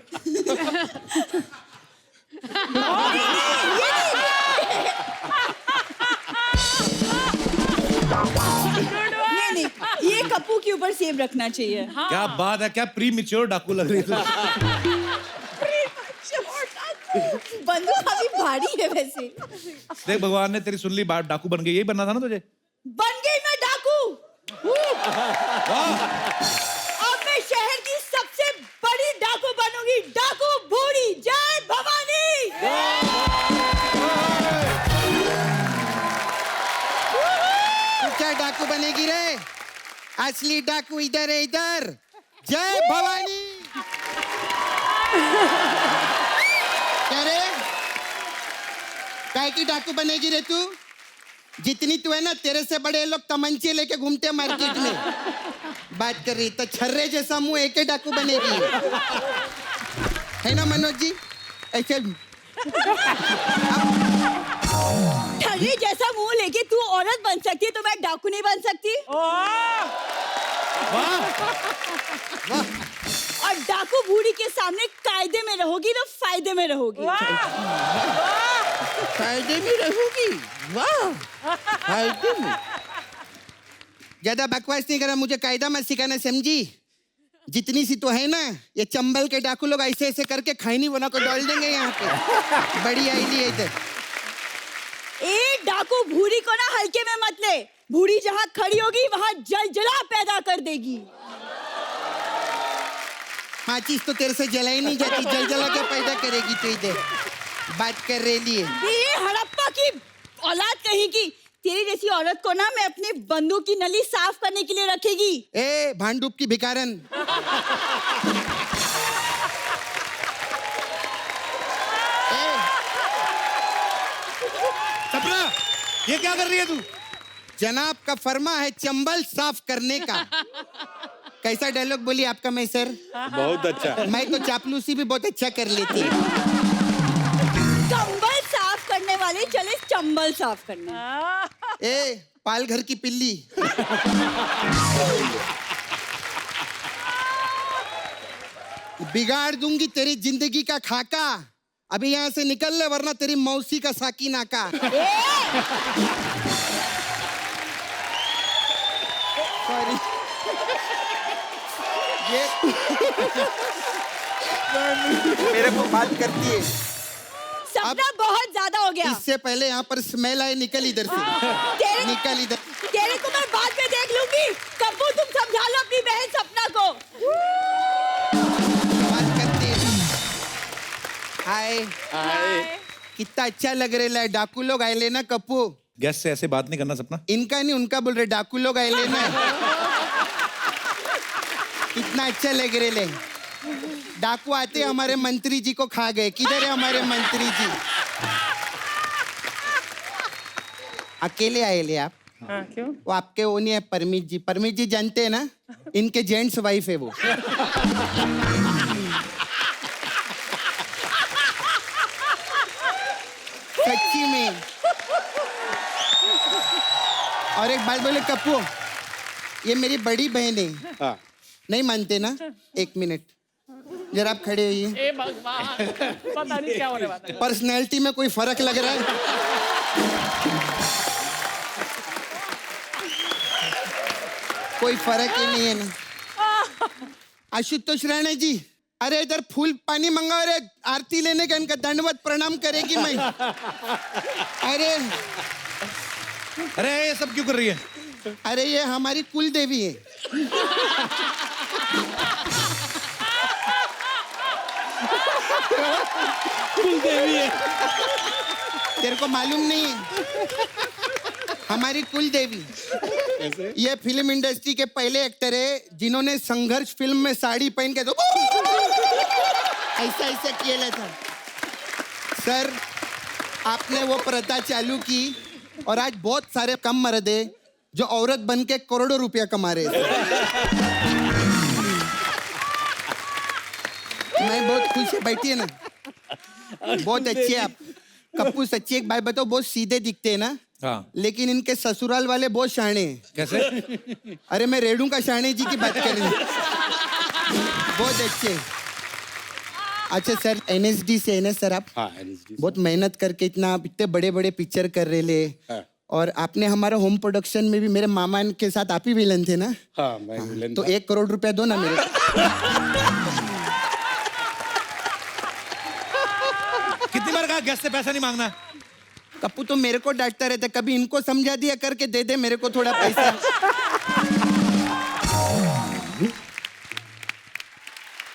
[SPEAKER 10] नहीं नहीं, ये कप्पू के ऊपर सेव रखना चाहिए।
[SPEAKER 1] क्या बात है, क्या प्री मिच्योर डाकू लग रही है।
[SPEAKER 10] बंदूक काफी भारी है वैसे।
[SPEAKER 1] देख भगवान ने तेरी सुन ली बात, डाकू बन गई। यही बनना था ना तुझे?
[SPEAKER 10] बन गई मैं डाकू। अब मैं शहर की सबसे बड़ी डाकू बनूंगी, डाकू बूढ़ी। जय भवानी।
[SPEAKER 11] असली डाकू इधर है, इधर। जय भवानी। क्या रे, काय की डाकू बनेगी रे तू? जितनी तू है ना, तेरे से बड़े लोग तमंचे लेके घूमते मार्केट में। बात कर रही तो छर्रे जैसा मुंह एक ही डाकू बनेगी, है ना मनोज जी? ऐसे
[SPEAKER 10] ठर्रे जैसा मुंह लेके तू औरत बन सकती है, तो मैं डाकू नहीं बन सकती? और डाकू बूढ़ी के सामने कायदे में रहोगी ना फायदे में रहोगी?
[SPEAKER 11] फायदे में रहोगी? वाह, फायदे में। ज्यादा बकवास नहीं करा, मुझे कायदा मत सिखाना, समझी? जितनी सी तो है ना, ये चंबल के डाकू लोग ऐसे ऐसे करके खैनी बना को डाल देंगे यहाँ पे। बड़ी आईली है इधर।
[SPEAKER 10] ए डाकू, बूढ़ी को ना हल्के में मत ले। बूढ़ी जहाँ खड़ी होगी वहाँ जलजला पैदा कर देगी।
[SPEAKER 11] हाँ, चीज तो तेरे से जलाई नहीं जाती, जल जला के पैदा करेगी तू इधर। बात कर रही है
[SPEAKER 10] ये हड़प्पा की औलाद कहीं की, तेरी जैसी औरत को ना मैं अपनी बंदूक की नली साफ करने के लिए रखेगी।
[SPEAKER 11] ए भांडूप की भिकारन।
[SPEAKER 1] सपना, ये क्या कर रही है तू?
[SPEAKER 11] जनाब का फरमा है चंबल साफ करने का। कैसा डायलॉग बोली आपका मैं सर?
[SPEAKER 9] बहुत अच्छा।
[SPEAKER 11] मैं तो चापलूसी भी बहुत अच्छा कर लेती।
[SPEAKER 10] कंबल साफ करने वाले चले चंबल साफ करने।
[SPEAKER 11] ए पाल घर की पिल्ली। बिगाड़ दूंगी तेरी जिंदगी का खाका। अभी यहाँ से निकल ले वरना तेरी मौसी का साकी नाका। सॉरी। ये मेरे को बात करती है।
[SPEAKER 10] सपना बहुत ज्यादा हो गया।
[SPEAKER 11] इससे पहले यहाँ पर स्मेल आए, निकल इधर से। निकल इधर।
[SPEAKER 10] तेरे को मैं बाद में देख लूंगी। कब्बू, तुम समझा लो अपनी बहन सपना को।
[SPEAKER 11] बात करती है। हाय
[SPEAKER 9] हाय।
[SPEAKER 11] कितना अच्छा लग रहा है। डाकू लोग आए लेना कप्पू।
[SPEAKER 1] गेस्ट से ऐसे बात नहीं करना सपना।
[SPEAKER 11] इनका नहीं उनका बोल रहे, डाकू लोग आए लेना। कितना अच्छा लग रहे ले। डाकू आते हमारे मंत्री जी को खा गए। किधर है हमारे मंत्री जी? अकेले आए ले आप?
[SPEAKER 2] हाँ, क्यों?
[SPEAKER 11] वो आपके वो नहीं है परमीत जी। परमीत जी जानते हैं ना, इनके जेंट्स वाइफ है वो। सच्ची में। और एक बात बोले कप्पू, ये मेरी बड़ी बहन है।
[SPEAKER 9] हाँ।
[SPEAKER 11] नहीं मानते ना? एक मिनट जरा आप खड़े होइए।
[SPEAKER 2] ए भगवान, पता नहीं क्या होने वाला है।
[SPEAKER 11] पर्सनैलिटी में कोई फर्क लग रहा है? कोई फर्क ही नहीं है ना। आशुतोष राणा जी, अरे इधर फूल पानी मंगाओ रे, आरती लेने का इनका दंडवत प्रणाम करेगी मैं। अरे
[SPEAKER 1] अरे ये सब क्यों कर रही है?
[SPEAKER 11] अरे ये हमारी कुल देवी है।
[SPEAKER 2] कुल देवी है।
[SPEAKER 11] तेरे को मालूम नहीं है? हमारी कुल देवी। ये फिल्म इंडस्ट्री के पहले एक्टर है जिन्होंने संघर्ष फिल्म में साड़ी पहन के तो ऐसा ऐसा किया था। सर, आपने वो प्रथा चालू की और आज बहुत सारे कम मर्द है जो औरत बन के करोड़ों रुपया कमा रहे हैं। मैं बहुत खुश है, बैठिए ना। बहुत अच्छे हैं आप कप्पू। सच्ची एक बात बताओ, बहुत सीधे दिखते हैं ना।
[SPEAKER 1] हाँ।
[SPEAKER 11] लेकिन इनके ससुराल वाले बहुत शाणे हैं।
[SPEAKER 1] कैसे?
[SPEAKER 11] अरे मैं रेडू का शाणे जी की बात कर रही हूँ। बहुत अच्छे। अच्छा सर, NSD से है ना सर आप?
[SPEAKER 9] हाँ, NSD।
[SPEAKER 11] बहुत मेहनत करके इतना आप इतने बड़े बड़े पिक्चर कर रहे ले।
[SPEAKER 9] हाँ।
[SPEAKER 11] और आपने हमारा होम प्रोडक्शन में भी मेरे मामा के साथ आप ही विलन थे ना?
[SPEAKER 9] हाँ, मैं विलन
[SPEAKER 11] तो
[SPEAKER 9] था।
[SPEAKER 11] 1 करोड़ रुपया दो ना मेरे को।
[SPEAKER 1] कितनी बार कहा गेस्ट से पैसा नहीं मांगना?
[SPEAKER 11] कप्पू तो मेरे को डांटता रहता, कभी इनको समझा दिया करके दे दे मेरे को थोड़ा पैसा।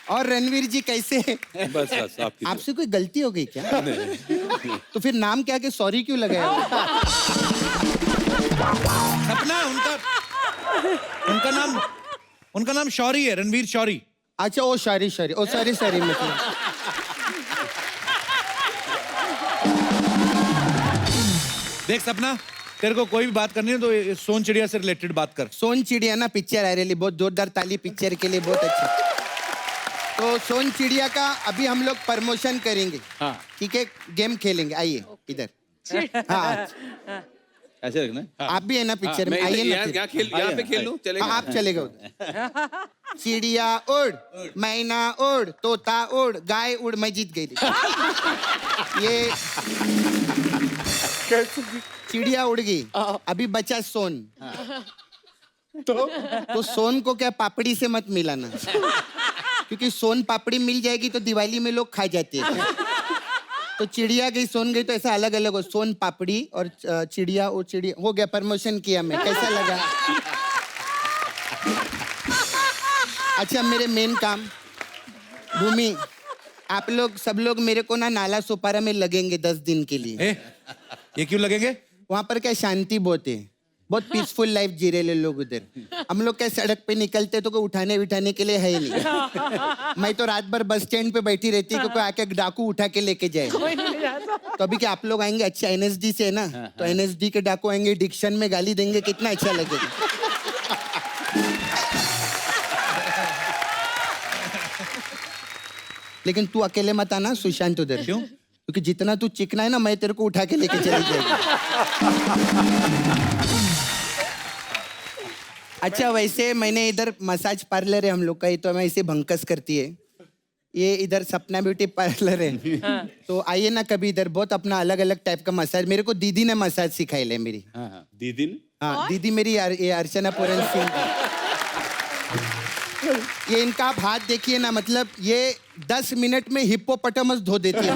[SPEAKER 11] और रणवीर जी कैसे हैं?
[SPEAKER 9] बस बस आपकी
[SPEAKER 11] आपसे कोई गलती हो गई क्या? तो फिर नाम क्या के सॉरी क्यों लगाया?
[SPEAKER 1] सपना, उनका नाम शौरी है, रणवीर शौरी।
[SPEAKER 11] अच्छा ओ सॉरी सॉरी ओ सॉरी सॉरी मतलब
[SPEAKER 1] देख सपना, तेरे को कोई भी बात करनी है तो ये सोन चिड़िया से रिलेटेड बात कर।
[SPEAKER 11] सोन चिड़िया ना पिक्चर आ रही, बहुत जोरदार ताली पिक्चर के लिए, बहुत अच्छा। तो सोन चिड़िया का अभी हम लोग प्रमोशन करेंगे।
[SPEAKER 7] हाँ
[SPEAKER 11] ठीक है, गेम खेलेंगे, आइए इधर। हाँ
[SPEAKER 7] ऐसे रखना है।
[SPEAKER 11] आप भी है ना पिक्चर में,
[SPEAKER 8] मैं
[SPEAKER 11] आइए ना
[SPEAKER 8] यहाँ
[SPEAKER 11] फिर।
[SPEAKER 8] यहाँ पे खेल लूँ, चलेगा?
[SPEAKER 11] हाँ, आप चलेगा उधर। चिड़िया उड़, मैना उड़, तोता उड़, गाय उड़, मैं जीत गई थी। ये चिड़िया उड़ गई, अभी बचा सोन। तो सोन को क्या पापड़ी से मत मिलाना, क्योंकि सोन पापड़ी मिल जाएगी तो दिवाली में लोग खा जाते हैं। तो चिड़िया गई, सोन गई, तो ऐसा अलग अलग हो, सोन पापड़ी और चिड़िया और चिड़िया हो गया। प्रमोशन किया मैं, कैसा लगा? अच्छा, मेरे मेन काम, भूमि, आप लोग सब लोग मेरे को ना नाला सोपारा में लगेंगे 10 दिन के लिए।
[SPEAKER 1] ये क्यों लगेंगे?
[SPEAKER 11] वहां पर क्या शांति बहुत है, बहुत पीसफुल लाइफ जी रहे लोग उधर। हम लोग क्या सड़क पे निकलते तो कोई उठाने बिठाने के लिए है ही नहीं। मैं तो रात भर बस स्टैंड पे बैठी रहती है, कोई आके डाकू उठा के लेके जाए। तो अभी क्या आप लोग आएंगे, अच्छा NSD से है ना, तो NSD के डाकू आएंगे, डिक्शन में गाली देंगे, कितना अच्छा लगेगा। लेकिन तू अकेले मत आना सुशांत उधर।
[SPEAKER 1] क्यों?
[SPEAKER 11] क्योंकि जितना तू चिकना है ना, मैं तेरे को उठा के लेके चली जाएगी। अच्छा, वैसे मैंने इधर मसाज पार्लर है हम लोग का, ये तो मैं इसे भंकस करती है। ये इधर सपना ब्यूटी पार्लर है। तो आइए ना कभी इधर, बहुत अपना अलग अलग टाइप का मसाज, मेरे को दीदी ने मसाज सिखाई ले मेरी।
[SPEAKER 9] दीदी ने?
[SPEAKER 11] हाँ, दीदी मेरी ये अर्चना पूरन सिंह। ये इनका आप हाथ देखिए ना, मतलब ये 10 मिनट में हिप्पोपोटामस धो देती है।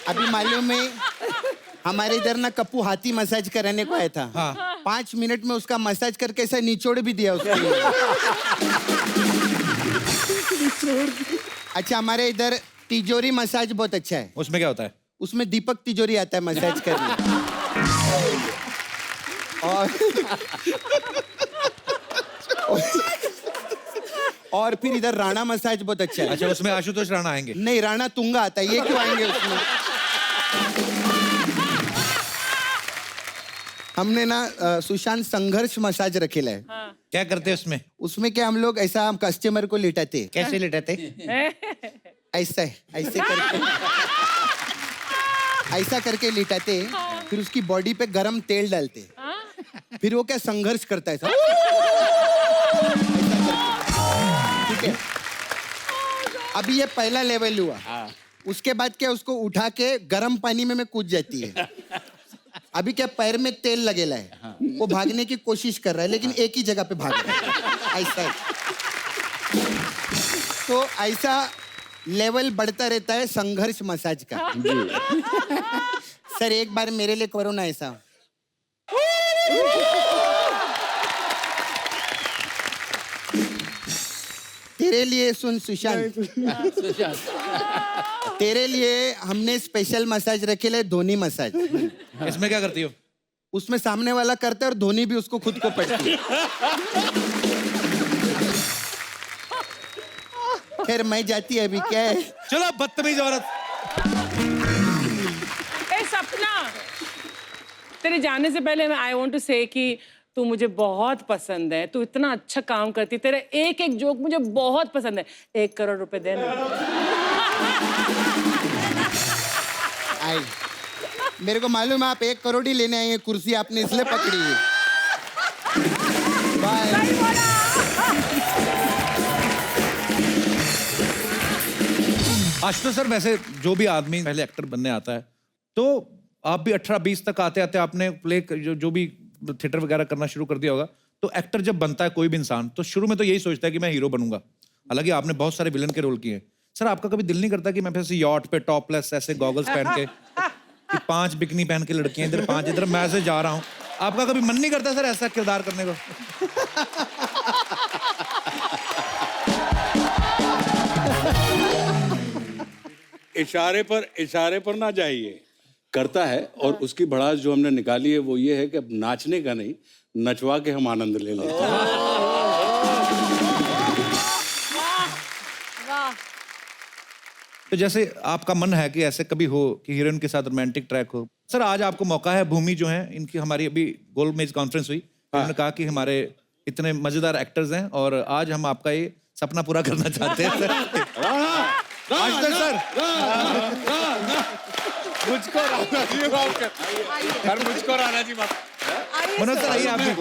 [SPEAKER 11] अभी मालूम है, हमारे इधर ना कप्पू हाथी मसाज कराने को आया था। हाँ। 5 मिनट में उसका मसाज करके ऐसा निचोड़ भी दिया उसको। अच्छा, हमारे इधर तिजोरी मसाज बहुत अच्छा है।
[SPEAKER 1] उसमें क्या होता है?
[SPEAKER 11] उसमें दीपक तिजोरी आता है मसाज करने। और फिर इधर राणा मसाज बहुत अच्छा है।
[SPEAKER 1] अच्छा, उसमें आशुतोष राणा आएंगे?
[SPEAKER 11] नहीं, राणा तुंगा आता है, ये क्यों आएंगे उसमें? हमने ना सुशांत संघर्ष मसाज रखेला है।
[SPEAKER 1] क्या करते हैं उसमें?
[SPEAKER 11] उसमें क्या हम लोग ऐसा, हम कस्टमर को लिटाते।
[SPEAKER 1] कैसे लिटाते?
[SPEAKER 11] ऐसा ऐसे करके, ऐसा करके लिटाते, फिर उसकी बॉडी पे गरम तेल डालते, फिर वो क्या संघर्ष करता है ऐसा। ठीक है, अभी ये पहला लेवल हुआ। उसके बाद क्या, उसको उठा के गरम पानी में मैं कूद जाती है। अभी क्या, पैर में तेल लगेला है। वो भागने की कोशिश कर रहा है, लेकिन एक ही जगह पे भाग रहा है, ऐसा है। तो ऐसा लेवल बढ़ता रहता है संघर्ष मसाज का। सर, एक बार मेरे लिए करो ना ऐसा। तेरे लिए सुन सुशांत, तेरे लिए हमने स्पेशल मसाज रखे है, धोनी मसाज।
[SPEAKER 1] इसमें क्या करती हो?
[SPEAKER 11] उसमें सामने वाला करता है और धोनी भी उसको खुद को पड़ती है। खैर, मैं जाती है अभी, क्या है।
[SPEAKER 1] चलो, बदतमीज औरत।
[SPEAKER 2] ए सपना, तेरे जाने से पहले मैं आई वांट टू से कि तू मुझे बहुत पसंद है, तू इतना अच्छा काम करती, तेरा एक एक जोक मुझे बहुत पसंद है। 1 करोड़ रुपए देना।
[SPEAKER 11] आई, मेरे को मालूम है आप 1 करोड़ ही लेने आए हैं, कुर्सी आपने इसलिए पकड़ी है। बाय।
[SPEAKER 1] आशुतोष सर, वैसे जो भी आदमी पहले एक्टर बनने आता है, तो आप भी 18-20 तक आते आते आपने प्ले जो भी थिएटर वगैरह करना शुरू कर दिया होगा। तो एक्टर जब बनता है कोई भी इंसान, तो शुरू में तो यही सोचता है कि मैं हीरो बनूंगा। हालांकि आपने बहुत सारे विलन के रोल किए हैं। सर, आपका कभी दिल नहीं करता कि मैं ऐसे यॉट पे टॉपलेस ऐसे गॉगल्स पहन के, कि 5 बिकनी पहन के लड़कियां इधर 5 इधर, मैं ऐसे जा रहा हूँ, आपका कभी मन नहीं करता सर ऐसा किरदार करने को?
[SPEAKER 9] इशारे पर ना जाइए, करता है और उसकी भड़ास जो हमने निकाली है वो ये है कि अब नाचने का नहीं, नचवा के हम आनंद ले लेते हैं।
[SPEAKER 1] तो जैसे आपका मन है कि ऐसे कभी हो कि हीरोइन के साथ रोमांटिक ट्रैक हो, सर आज आपको मौका है। भूमि जो है इनकी हमारी अभी गोल्ड मेज कॉन्फ्रेंस हुई, उन्होंने कहा कि हमारे इतने मजेदार एक्टर्स हैं और आज हम आपका ये सपना पूरा करना चाहते हैं सर। आशुतोष सर,
[SPEAKER 5] मुझको राणा जी माफ कर, सर मुझको राणा जी माफ।
[SPEAKER 1] मनोज सर आइए आप भी।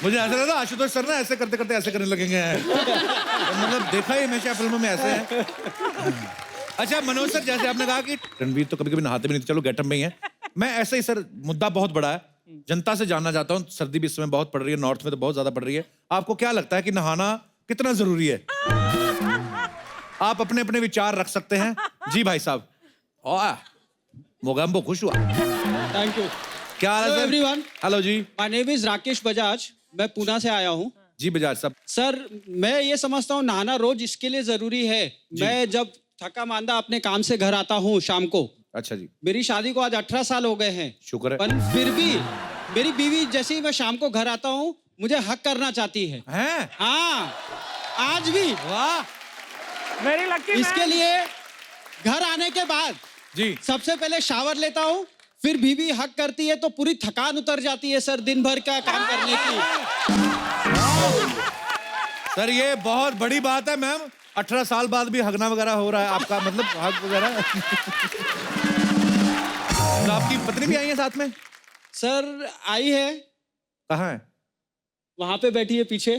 [SPEAKER 1] मुझे ऐसा लगा आशुतोष सर ना ऐसे करते करते ऐसे करने लगेंगे। मतलब देखा ही हमेशा फिल्मों में ऐसे है। अच्छा मनोज सर, जैसे आपने कहा कि रणवीर तो कभी कभी नहाते भी नहीं थे, चलो गेटअप में ही है। मैं ऐसे ही सर, मुद्दा बहुत बड़ा है, जनता से जानना चाहता हूँ। सर्दी भी इस समय बहुत पड़ रही है, नॉर्थ में तो बहुत ज्यादा पड़ रही है। आपको क्या लगता है कि नहाना कितना जरूरी है? आप अपने अपने विचार रख सकते हैं। जी भाई साहब। मोगैम्बो खुश हुआ।
[SPEAKER 12] Thank you.
[SPEAKER 1] क्या हाल है सर?
[SPEAKER 12] एवरीवन,
[SPEAKER 1] हेलो जी।
[SPEAKER 12] My name is Rakesh Bajaj, मैं पुणे से आया हूँ।
[SPEAKER 1] जी बजाज साहब।
[SPEAKER 12] सर मैं ये समझता हूँ नहाना रोज इसके लिए जरूरी है। मैं जब थका मांदा अपने काम से घर आता हूँ शाम को।
[SPEAKER 1] अच्छा जी।
[SPEAKER 12] मेरी शादी को आज 18 साल हो गए हैं।
[SPEAKER 1] शुक्र है।
[SPEAKER 12] पर फिर भी मेरी बीवी जैसे ही मैं शाम को घर आता हूँ मुझे हक करना चाहती है।
[SPEAKER 1] हैं?
[SPEAKER 12] हाँ, आज भी।
[SPEAKER 1] वाह,
[SPEAKER 2] वेरी लकी।
[SPEAKER 12] इसके लिए घर आने के बाद
[SPEAKER 1] जी
[SPEAKER 12] सबसे पहले शावर लेता हूँ, फिर बीवी हक करती है तो पूरी थकान उतर जाती है सर, दिन भर का काम करने की।
[SPEAKER 1] सर ये बहुत बड़ी बात है मैम। 18 साल बाद भी हगना वगैरह हो रहा है आपका, मतलब हग वगैरह। तो आपकी पत्नी भी आई है साथ में?
[SPEAKER 12] सर आई है।
[SPEAKER 1] कहाँ है?
[SPEAKER 12] वहां पे बैठी है पीछे।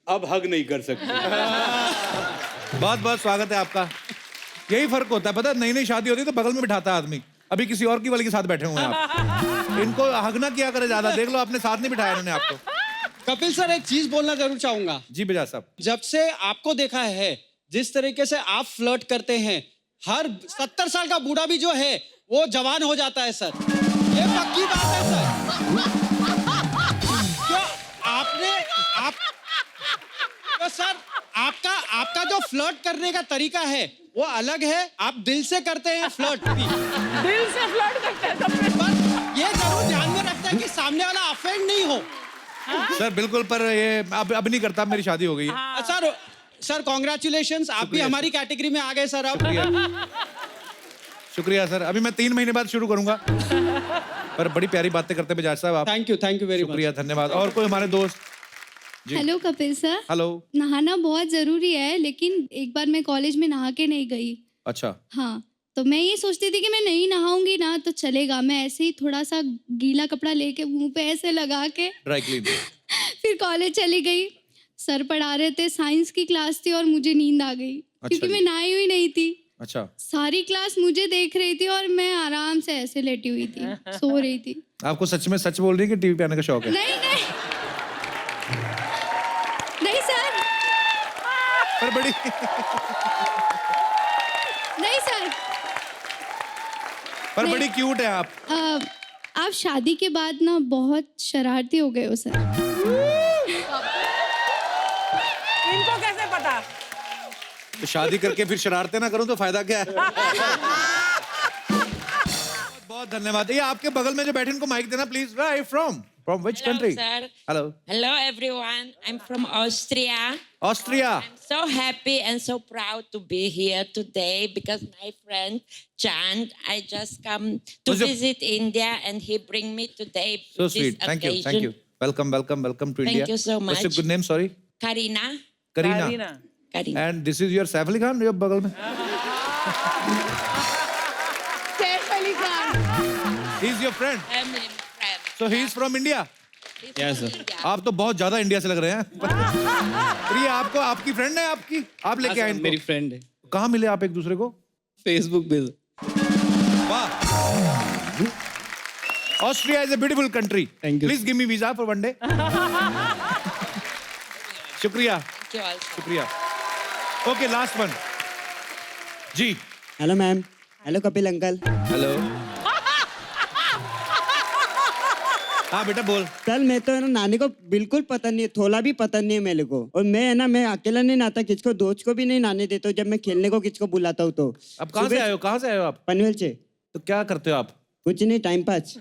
[SPEAKER 9] अब हग नहीं कर सकते।
[SPEAKER 1] बहुत बहुत स्वागत है आपका। यही फर्क होता है, पता है, नई नई शादी होती है तो बगल में बिठाता है आदमी। अभी किसी और की वाली के साथ बैठे हुए हैं आप। इनको हग ना किया करे ज्यादा। देख लो अपने साथ नहीं बिठाया इन्होंने आपको।
[SPEAKER 12] कपिल सर एक चीज बोलना जरूर चाहूंगा।
[SPEAKER 1] जी बजाज साहब।
[SPEAKER 12] जब से आपको देखा है, जिस तरीके से आप फ्लर्ट करते हैं, हर 70 साल का बूढ़ा भी जो है वो जवान हो जाता है सर। ये पक्की बात है सर। क्यों तो सर आपका जो फ्लर्ट करने का तरीका है वो अलग है। आप दिल से करते हैं फ्लर्ट भी।
[SPEAKER 2] दिल से फ्लर्ट करते हैं सबसे।
[SPEAKER 12] पर ये जरूर ध्यान में रखते हैं कि सामने वाला अफेंड नहीं हो।
[SPEAKER 1] सर बिल्कुल, पर ये अब नहीं करता, मेरी शादी हो गई है।
[SPEAKER 12] सर कॉन्ग्रेचुलेशंस, आप भी हमारी कैटेगरी में आ गए सर। अब
[SPEAKER 1] शुक्रिया सर। अभी मैं 3 महीने बाद शुरू करूंगा। पर बड़ी प्यारी बातें करते हैं बजाज साहब आप।
[SPEAKER 12] Thank you very much.
[SPEAKER 1] शुक्रिया, धन्यवाद। और कोई हमारे दोस्त?
[SPEAKER 13] Hello Kapil sir.
[SPEAKER 1] हेलो।
[SPEAKER 13] नहाना बहुत जरूरी है, लेकिन एक बार मैं कॉलेज में नहा के नहीं गई।
[SPEAKER 1] अच्छा।
[SPEAKER 13] हाँ, तो मैं ये सोचती थी कि मैं नहीं नहाऊंगी ना तो चलेगा। मैं ऐसे ही थोड़ा सा गीला कपड़ा लेके मुंह पे ऐसे लगा के
[SPEAKER 1] ड्राई क्लीन।
[SPEAKER 13] फिर कॉलेज चली गई। सर पढ़ा रहे थे, साइंस की क्लास थी और मुझे नींद आ गई। क्योंकि मैं नहाई हुई नहीं थी।
[SPEAKER 1] अच्छा।
[SPEAKER 13] सारी क्लास मुझे देख रही थी और मैं आराम से ऐसे लेटी हुई थी, सो रही थी।
[SPEAKER 1] आपको सच में सच बोल रही है कि टीवी पे आने का शौक है?
[SPEAKER 13] नहीं सर।
[SPEAKER 1] पर बड़ी
[SPEAKER 13] नहीं सर।
[SPEAKER 1] पर बड़ी क्यूट है आप।
[SPEAKER 13] आप शादी के बाद ना बहुत शरारती हो गए हो सर।
[SPEAKER 2] इनको कैसे पता?
[SPEAKER 1] तो शादी करके फिर शरारतें ना करूं तो फायदा क्या है? बहुत धन्यवाद। ये आपके बगल में जो बैठे इनको माइक देना please. Right from which country? Hello.
[SPEAKER 14] Hello everyone. I'm from Austria.
[SPEAKER 1] Austria.
[SPEAKER 14] I'm so happy and so proud to be here today because my friend Chand, I just come to visit India and he bring me today.
[SPEAKER 1] So sweet. Thank you. Welcome to India.
[SPEAKER 14] Thank you so much.
[SPEAKER 1] What's your good name? Sorry.
[SPEAKER 14] Karina.
[SPEAKER 1] Karina. And this is your Saif Ali Khan, your बगल में?
[SPEAKER 6] Saif Ali Khan.
[SPEAKER 1] He's your friend.
[SPEAKER 14] Family friend.
[SPEAKER 1] So he is from India.
[SPEAKER 12] Yes sir.
[SPEAKER 1] आप तो बहुत ज्यादा India से लग रहे हैं। प्रिया आपको आपकी फ्रेंड है आपकी? आप लेके आए इनको?
[SPEAKER 12] मेरी फ्रेंड है।
[SPEAKER 1] कहाँ मिले आप एक दूसरे को?
[SPEAKER 12] फेसबुक पे।
[SPEAKER 1] वाह। Austria is a beautiful country.
[SPEAKER 12] Thank you.
[SPEAKER 1] Please give me visa for one day. शुक्रिया। शुक्रिया। Okay, last one. जी।
[SPEAKER 3] Hello ma'am. Hello Kapil uncle.
[SPEAKER 1] Hello. हाँ बेटा बोल।
[SPEAKER 15] कल मैं तो है ना नानी को बिल्कुल पता नहीं है, थोड़ा भी पता नहीं है मेरे को। और मैं है ना, मैं अकेला नहीं नहाता, किसको दोस्त को भी नहीं नहाने देता हूँ जब मैं खेलने को किसको बुलाता हूँ तो।
[SPEAKER 1] अब कहाँ से आए हो, कहाँ से आए हो आप?
[SPEAKER 15] पनवेल से।
[SPEAKER 1] तो क्या करते हो आप?
[SPEAKER 15] कुछ नहीं, टाइम पास।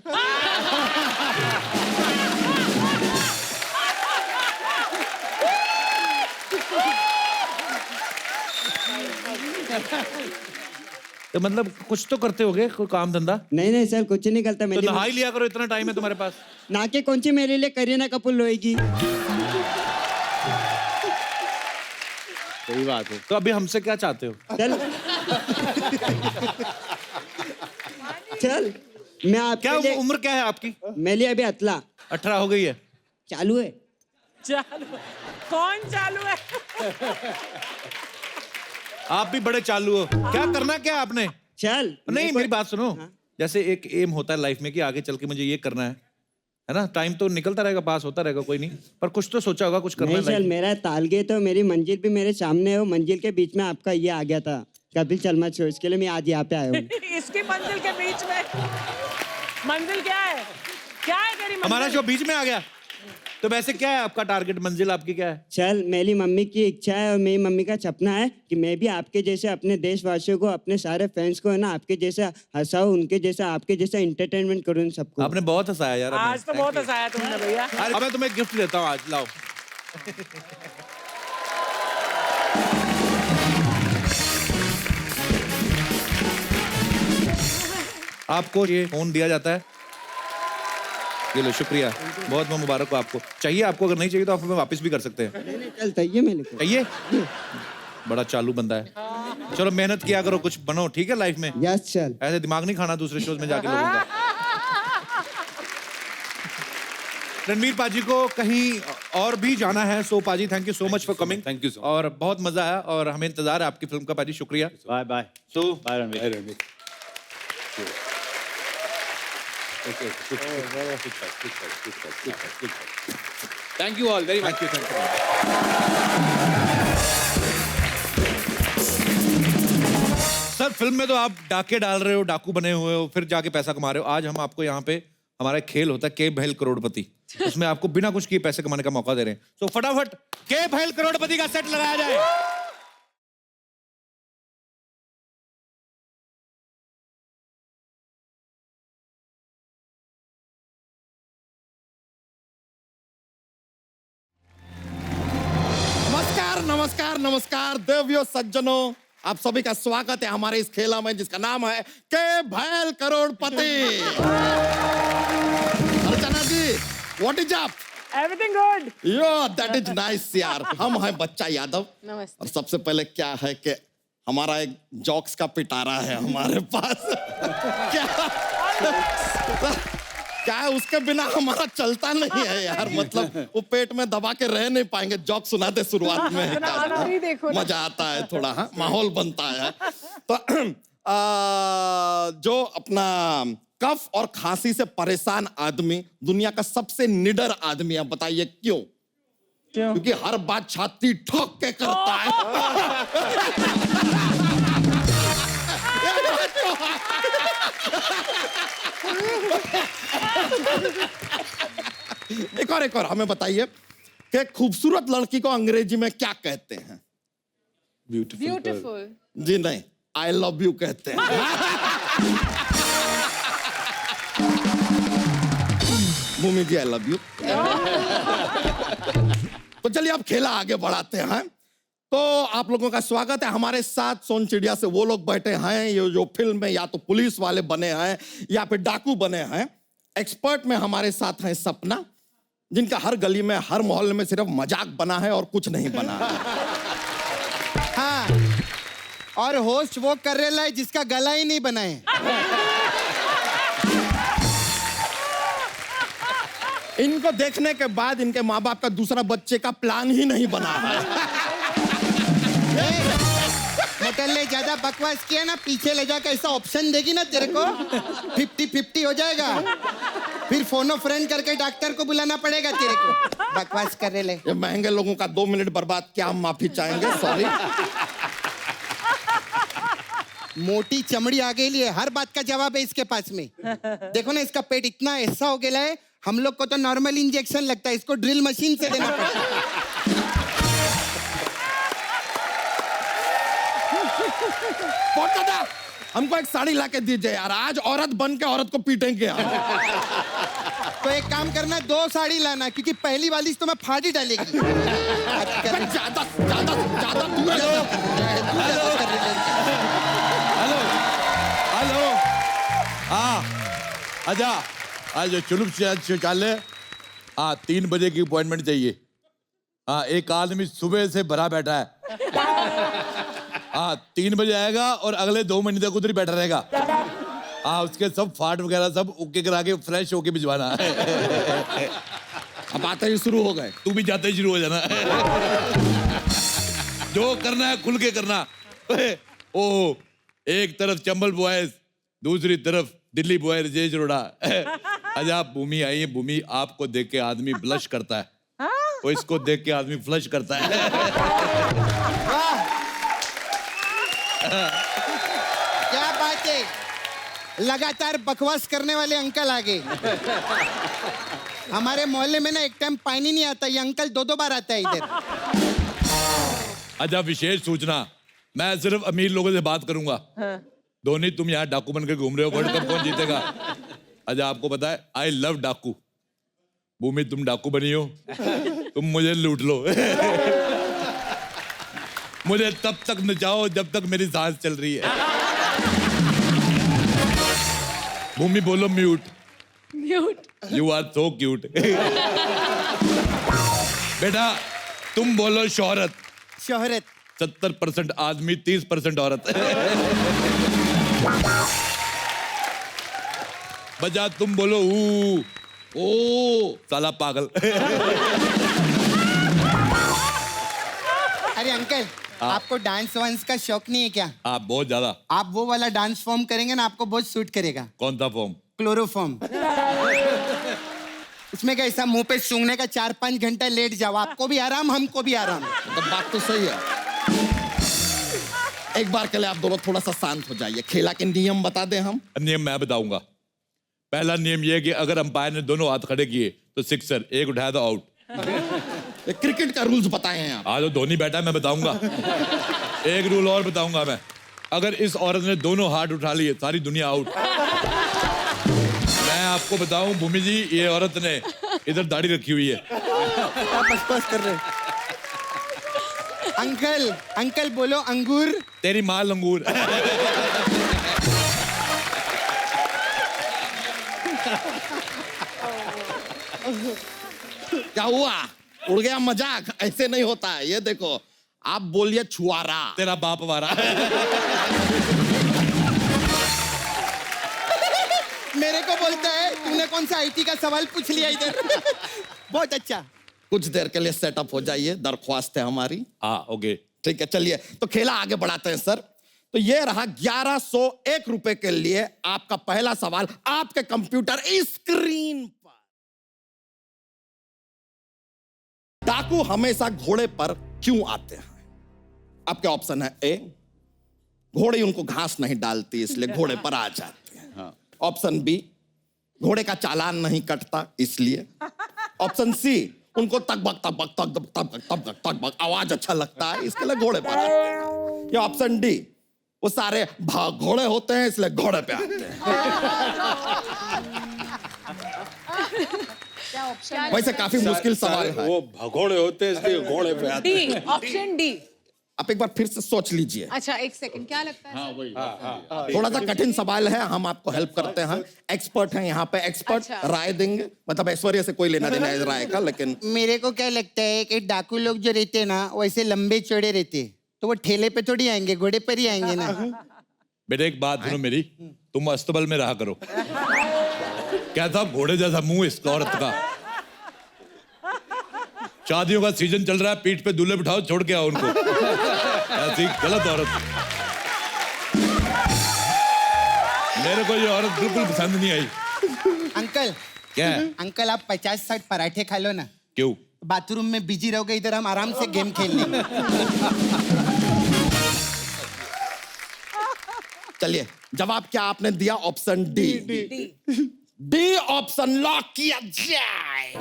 [SPEAKER 1] तो मतलब कुछ तो करते होगे, कोई काम धंधा?
[SPEAKER 15] नहीं नहीं सर, कुछ नहीं करता।
[SPEAKER 1] तो नहा ही लिया करो, इतना टाइम है तुम्हारे पास।
[SPEAKER 15] ना के कौन सी मेरे लिए करीना कपूर लोएगी।
[SPEAKER 1] सही बात है। तो अभी हमसे क्या चाहते हो?
[SPEAKER 15] चल चल, मैं आपके
[SPEAKER 1] क्या
[SPEAKER 15] लिए,
[SPEAKER 1] उम्र क्या है आपकी?
[SPEAKER 15] मेरे लिए अभी
[SPEAKER 1] 18 हो गई है।
[SPEAKER 15] चालू है।
[SPEAKER 2] चालू? कौन चालू है?
[SPEAKER 1] आप भी बड़े चालू हो। क्या करना क्या आपने?
[SPEAKER 15] चल
[SPEAKER 1] नहीं, मेरी बात सुनो। जैसे एक एम होता है लाइफ में कि आगे चल के मुझे ये करना है ना? टाइम तो निकलता रहेगा, पास होता रहेगा, कोई नहीं, पर कुछ तो सोचा होगा, कुछ करना
[SPEAKER 15] नहीं
[SPEAKER 1] है
[SPEAKER 15] चल, मेरा तालगे तो मेरी मंजिल भी मेरे सामने है, वो मंजिल के बीच में आपका ये आ गया था कपिल शर्मा शो, इसके लिए मैं आज यहाँ पे आया हूँ।
[SPEAKER 2] इसकी मंजिल के बीच में मंजिल क्या है? क्या है तेरी मंजिल?
[SPEAKER 1] हमारा शो बीच में आ गया। तो वैसे क्या है आपका टारगेट, मंजिल आपकी क्या है?
[SPEAKER 15] चल, मेरी मम्मी की इच्छा है और मेरी मम्मी का सपना है कि मैं भी आपके जैसे अपने देशवासियों को, अपने सारे फैंस को है ना, आपके जैसा हंसाऊं, उनके जैसा, आपके जैसा एंटरटेनमेंट करूं सबको।
[SPEAKER 1] आपने बहुत हंसाया यार।
[SPEAKER 2] आज तो बहुत हंसाया तुमने भैया।
[SPEAKER 1] अब मैं तुम्हें गिफ्ट देता हूँ आज, लाओ। आपको ये फोन दिया जाता है, ये लो, शुक्रिया, बहुत बहुत मुबारक हो आपको। चाहिए आपको? अगर नहीं चाहिए तो आप हमें वापस भी कर सकते हैं।
[SPEAKER 15] नहीं, चल चाहिए मेरे को।
[SPEAKER 1] चाहिए? बड़ा चालू बंदा है। चलो मेहनत किया करो, कुछ बनो, ठीक है लाइफ में।
[SPEAKER 15] यस चल।
[SPEAKER 1] ऐसे दिमाग नहीं खाना दूसरे शोज में जाके लोगों का। रणवीर पाजी को कहीं और भी जाना है, सो पाजी thank you so much for coming.
[SPEAKER 8] Thank you so much.
[SPEAKER 1] और बहुत मजा आया और हमें इंतजार है आपकी फिल्म का पाजी। शुक्रिया।
[SPEAKER 7] Bye bye.
[SPEAKER 1] So
[SPEAKER 7] bye Ranveer.
[SPEAKER 8] Thank you all very much.
[SPEAKER 1] Thank you. Sir film में तो आप डाके डाल रहे हो, डाकू बने हुए हो, फिर जाके पैसा कमा रहे हो। आज हम आपको यहाँ पे, हमारा एक खेल होता है के भैल करोड़पति, उसमें आपको बिना कुछ किए पैसे कमाने का मौका दे रहे हैं। तो फटाफट के भैल करोड़पति का सेट लगाया जाए।
[SPEAKER 16] नमस्कार नमस्कार नमस्कार देवियों सज्जनों, आप सभी का स्वागत है हमारे इस खेला में जिसका नाम है के भैल करोड़पति। Archana ji, what is up?
[SPEAKER 2] Everything good.
[SPEAKER 16] Yo that is nice यार। हम हैं बच्चा यादव।
[SPEAKER 6] नमस्ते।
[SPEAKER 16] और सबसे पहले क्या है कि हमारा एक जॉक्स का पिटारा है हमारे पास। क्या है, उसके बिना हमारा चलता नहीं है यार। मतलब वो पेट में दबा के रह नहीं पाएंगे। जॉक सुनाते शुरुआत में,
[SPEAKER 6] देखो ना।
[SPEAKER 16] मजा आता है थोड़ा, हाँ माहौल बनता है। तो जो अपना कफ और खांसी से परेशान आदमी दुनिया का सबसे निडर आदमी है, बताइए क्यों? क्योंकि हर बात छाती ठोक के करता है। एक और हमें बताइए कि खूबसूरत लड़की को अंग्रेजी में क्या कहते हैं?
[SPEAKER 6] ब्यूटीफुल।
[SPEAKER 16] जी नहीं, आई लव यू कहते हैं। भूमि जी आई लव यू। तो चलिए अब खेला आगे बढ़ाते हैं। तो आप लोगों का स्वागत है हमारे साथ। सोन चिड़िया से वो लोग बैठे हैं ये जो फिल्म में या तो पुलिस वाले बने हैं या फिर डाकू बने हैं। एक्सपर्ट में हमारे साथ हैं सपना, जिनका हर गली में, हर मोहल्ले में सिर्फ मजाक बना है और कुछ नहीं बना है।
[SPEAKER 11] हाँ, और होस्ट वो कर रहा है जिसका गला ही नहीं बना है।
[SPEAKER 16] इनको देखने के बाद इनके माँ बाप का दूसरा बच्चे का प्लान ही नहीं बना है।
[SPEAKER 11] मतलब ज्यादा बकवास किया ना, पीछे ले जाकर ऐसा ऑप्शन देगी ना तेरे को, 50-50 हो जाएगा। फिर फोनो फ्रेंड करके डॉक्टर को बुलाना पड़ेगा तेरे को। बकवास कर रहे ले।
[SPEAKER 16] ये महंगे लोगों का 2 मिनट बर्बाद, क्या हम माफी चाहेंगे? सॉरी।
[SPEAKER 11] मोटी चमड़ी आ गई है, हर बात का जवाब है इसके पास में। देखो ना, इसका पेट इतना ऐसा हो गया है, हम लोग को तो नॉर्मल इंजेक्शन लगता है, इसको ड्रिल मशीन से देना पड़ता है।
[SPEAKER 16] पहुंच दादा, हमको एक साड़ी लाके दीजिए यार, आज औरत बन के औरत को पीटेंगे यार।
[SPEAKER 11] तो एक काम करना, 2 साड़ी लाना, क्योंकि पहली वाली तो मैं फाड़ी डालेगी।
[SPEAKER 16] ज्यादा ज्यादा ज्यादा
[SPEAKER 1] हेलो हेलो हाँ आजा आज चुलुप चाले। हाँ 3 बजे की अपॉइंटमेंट चाहिए। हाँ एक आदमी सुबह से भरा बैठा है। हाँ 3 बजे आएगा और अगले 2 महीने तक उधर ही बैठा रहेगा। हाँ उसके सब फाट वगैरह सब ओके करा के फ्रेश होके भिजवाना है।
[SPEAKER 16] अब आते ही शुरू हो गए,
[SPEAKER 1] तू भी जाते ही शुरू हो जाना। जो करना है खुल के करना। ओ एक तरफ चंबल बॉयज, दूसरी तरफ दिल्ली बॉय राजेश रोड़ा। आज आप भूमि आई है। भूमि आपको देख के आदमी ब्लश करता है, और इसको देख के आदमी फ्लश करता है।
[SPEAKER 11] क्या बात है, लगातार बकवास करने वाले अंकल आ गए। हमारे मोहल्ले में ना एक टाइम पानी नहीं आता, ये अंकल 2-2 बार आता है इधर।
[SPEAKER 1] अच्छा विशेष सूचना, मैं सिर्फ अमीर लोगों से बात करूंगा। धोनी तुम यहाँ डाकू बनकर घूम रहे हो, वर्ल्ड कप कौन जीतेगा? अच्छा आपको पता है आई लव डाकू। भूमि तुम डाकू बनी हो, तुम मुझे लूट लो। मुझे तब तक नचाओ जब तक मेरी सांस चल रही है। भूमि बोलो mute.
[SPEAKER 2] Mute.
[SPEAKER 1] You are so cute. बेटा तुम बोलो शोहरत।
[SPEAKER 11] शोहरत।
[SPEAKER 1] 70% आदमी 30% औरत। बजा तुम बोलो ओ साला पागल।
[SPEAKER 11] अरे अंकल आपको डांस वांस का शौक नहीं है क्या?
[SPEAKER 1] आप बहुत ज्यादा।
[SPEAKER 11] आप वो वाला डांस फॉर्म करेंगे ना, आपको बहुत सूट करेगा।
[SPEAKER 1] कौन सा फॉर्म?
[SPEAKER 11] क्लोरोफॉर्म। उसमें कैसा मुंह पे सूंघने का 4-5 घंटा लेट जाओ, आपको भी आराम हमको भी आराम।
[SPEAKER 16] तो बात तो सही है। एक बार के लिए आप दोनों थोड़ा सा शांत हो जाइए। खेला के नियम बता दें हम।
[SPEAKER 1] नियम मैं बताऊंगा। पहला नियम यह कि अगर अंपायर ने दोनों हाथ खड़े किए तो सिक्सर, एक उठाया तो आउट।
[SPEAKER 16] क्रिकेट का रूल्स बताए हैं आप।
[SPEAKER 1] आज तो धोनी बैठा है, मैं बताऊंगा। एक रूल और बताऊंगा मैं, अगर इस औरत ने दोनों हाथ उठा लिए सारी दुनिया आउट। मैं आपको बताऊं भूमि जी, ये औरत ने इधर दाढ़ी रखी हुई है।
[SPEAKER 11] बस कर रहे। अंकल अंकल बोलो अंगूर।
[SPEAKER 1] तेरी माँ लंगूर।
[SPEAKER 16] क्या हुआ? उड़ गया मजाक? ऐसे नहीं होता है। ये देखो आप बोलिए छुआरा।
[SPEAKER 1] तेरा बाप वारा।
[SPEAKER 11] मेरे को बोलता है तूने कौन सा आईटी का सवाल पूछ लिया इधर। बहुत अच्छा।
[SPEAKER 16] कुछ देर के लिए सेटअप हो जाइए, दरख्वास्त है हमारी।
[SPEAKER 1] हाँ ओके
[SPEAKER 16] ठीक है चलिए, तो खेला आगे बढ़ाते हैं सर। तो ये रहा 1101 रुपए के लिए आपका पहला सवाल आपके कंप्यूटर स्क्रीन पर। डाकू हमेशा घोड़े पर क्यों आते हैं? आपके ऑप्शन है ए, घोड़े उनको घास नहीं डालती इसलिए घोड़े पर आ जाते हैं। ऑप्शन बी, घोड़े का चालान नहीं कटता इसलिए। ऑप्शन सी, उनको तकबक तकबक तकबक तकबक तकबक तकबक आवाज अच्छा लगता है इसके लिए घोड़े पर आते हैं। या ऑप्शन डी, वो सारे घोड़े होते हैं इसलिए घोड़े पे आते हैं। वैसे काफी मुश्किल सवाल है।
[SPEAKER 9] वो भगोड़े होते हैं इसलिए घोड़े पे आते हैं।
[SPEAKER 6] D, option D.
[SPEAKER 16] आप एक बार फिर से सोच लीजिए।
[SPEAKER 6] अच्छा एक सेकंड, क्या लगता है?
[SPEAKER 16] थोड़ा सा कठिन सवाल है, हम आपको हेल्प करते हैं। एक्सपर्ट हैं यहाँ पे, एक्सपर्ट
[SPEAKER 6] अच्छा।
[SPEAKER 16] राय देंगे। मतलब ऐश्वर्या से कोई लेना देना है राय का, लेकिन
[SPEAKER 11] मेरे को क्या लगता है कि डाकू लोग जो रहते हैं ना वो ऐसे लंबे चौड़े रहते हैं, तो वो ठेले पे थोड़ी आएंगे, घोड़े पर ही आएंगे ना।
[SPEAKER 1] बेटा एक बात सुनो मेरी, तुम अस्तबल में रहा करो। क्या था घोड़े जैसा मुंह इस औरत का। शादियों का सीजन चल रहा है, पीठ पे दूल्हे बिठाओ, छोड़ के आओ उनको। ऐसी गलत औरत। मेरे को ये औरत बिल्कुल पसंद नहीं आई।
[SPEAKER 11] अंकल
[SPEAKER 1] क्या है?
[SPEAKER 11] अंकल आप 50-60 पराठे खा लो ना,
[SPEAKER 1] क्यों?
[SPEAKER 11] बाथरूम में बिजी रहोगे, इधर हम आराम से गेम खेल लेंगे।
[SPEAKER 16] चलिए जवाब क्या आपने दिया? Option D. D option lock किया जाए।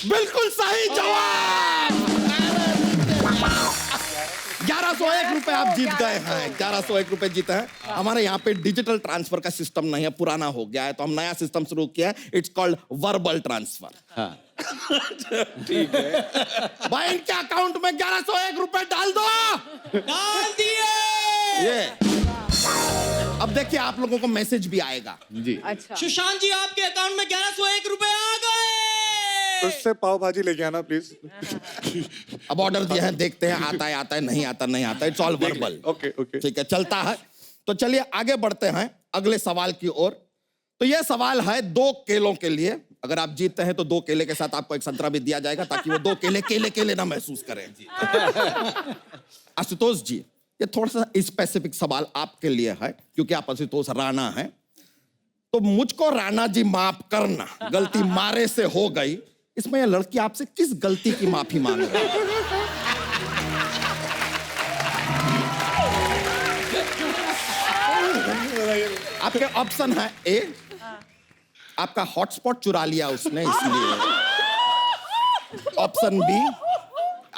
[SPEAKER 16] बिल्कुल सही जवाब। 1101 रुपए आप जीत गए हैं। 1101 रुपए जीते हैं। हमारे यहाँ पे डिजिटल ट्रांसफर का सिस्टम नहीं है, पुराना हो गया है, तो हम नया सिस्टम शुरू किया है। It's called verbal transfer.
[SPEAKER 9] ठीक है
[SPEAKER 16] भाई इनके अकाउंट में 1101 रुपए डाल दो।
[SPEAKER 12] डाल दिए।
[SPEAKER 16] ये अब देखिए आप लोगों को मैसेज भी आएगा
[SPEAKER 7] जी।
[SPEAKER 6] अच्छा
[SPEAKER 12] सुशांत जी आपके अकाउंट में 1101 रुपए आ गए।
[SPEAKER 5] उससे पाव भाजी लेके आना प्लीज।
[SPEAKER 16] अब ऑर्डर दिया है, देखते हैं आता है नहीं आता नहीं आता। It's all verbal.
[SPEAKER 5] Okay okay
[SPEAKER 16] ठीक है, चलता है। तो चलिए आगे बढ़ते हैं अगले सवाल की ओर। तो यह सवाल है 2 केलों के लिए। अगर आप जीतते हैं तो 2 केले के साथ आपको एक संतरा भी दिया जाएगा, ताकि वो 2 केले ना महसूस करें। आशुतोष जी, ये थोड़ा सा स्पेसिफिक सवाल आपके लिए है, क्योंकि आप आशुतोष राणा हैं। तो मुझको राणा जी माफ करना, गलती मारे से हो गई। इसमें यह लड़की आपसे किस गलती की माफी मांग रही है? आपके ऑप्शन है ए, आपका हॉटस्पॉट चुरा लिया उसने इसलिए। ऑप्शन बी,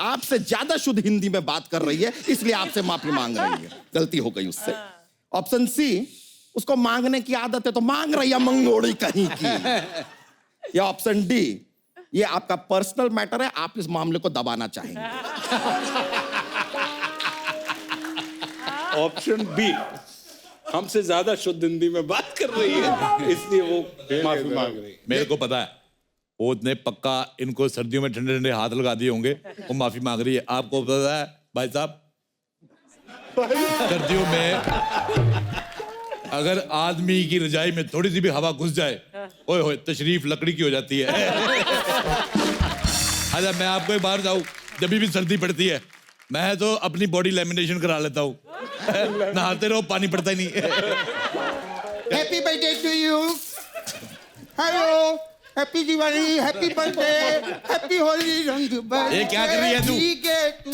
[SPEAKER 16] आपसे ज्यादा शुद्ध हिंदी में बात कर रही है इसलिए आपसे माफी मांग रही है, गलती हो गई उससे। ऑप्शन सी, उसको मांगने की आदत है तो मांग रही है मंगोड़ी कहीं की। या ऑप्शन डी, ये आपका पर्सनल मैटर है, आप इस मामले को दबाना चाहेंगे।
[SPEAKER 9] ऑप्शन बी, हमसे ज्यादा शुद्ध हिंदी में बात कर रही है इसलिए वो माफी मांग रही है।
[SPEAKER 1] मेरे को पता है उसने पक्का इनको सर्दियों में ठंडे ठंडे हाथ लगा दिए होंगे, वो माफी मांग रही है। आपको पता है भाई साहब, सर्दियों में अगर आदमी की रजाई में थोड़ी सी भी हवा घुस जाए, ओए होए तशरीफ लकड़ी की हो जाती है। अच्छा मैं आपको एक बार जाऊं, जब भी सर्दी पड़ती है मैं तो अपनी बॉडी लेमिनेशन करा लेता हूँ। नहाते रहो, पानी पड़ता ही नहीं।
[SPEAKER 11] Happy birthday to you. Hello, happy Diwali, happy birthday, happy Holi, रंग बरसे।
[SPEAKER 1] ये क्या कर रही है तू?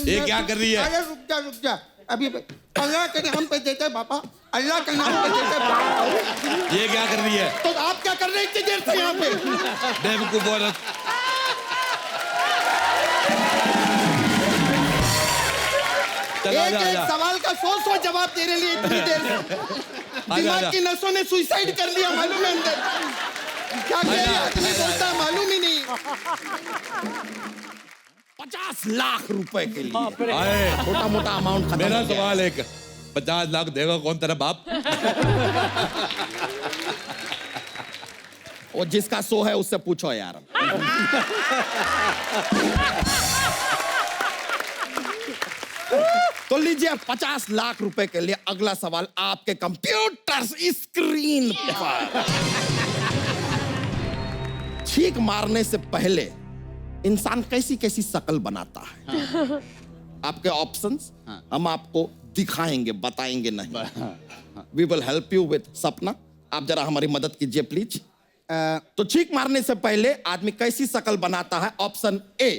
[SPEAKER 1] ये क्या कर रही है?
[SPEAKER 11] अरे रुक जा अभी अल्लाह के नाम पे देते बाबा, अल्लाह के नाम पे देते बाबा।
[SPEAKER 1] ये क्या कर रही है?
[SPEAKER 11] तो आप क्या कर रहे हैं इतनी देर से यहाँ पे?
[SPEAKER 1] बेवकूफ औरत।
[SPEAKER 11] एक सवाल का 100 जवाब देने लिए इतनी देर से दिमाग की नसों ने सुसाइड कर लिया, मालूम है अंदर क्या आदमी बोलता है मालूम ही नहीं। 50 लाख रुपए के लिए छोटा मोटा अमाउंट खत्म।
[SPEAKER 1] मेरा सवाल एक, 50 लाख देगा कौन तेरा बाप?
[SPEAKER 16] वो जिसका सो है उससे पूछो यार। तो लीजिए 50 लाख रुपए के लिए अगला सवाल आपके कंप्यूटर स्क्रीन पर। छींक मारने से पहले इंसान कैसी कैसी शक्ल बनाता है? आपके ऑप्शंस हम आपको दिखाएंगे, बताएंगे नहीं। We will help you with Sapna. आप जरा हमारी मदद कीजिए प्लीज। तो छींक मारने से पहले आदमी कैसी शक्ल बनाता है? ऑप्शन ए,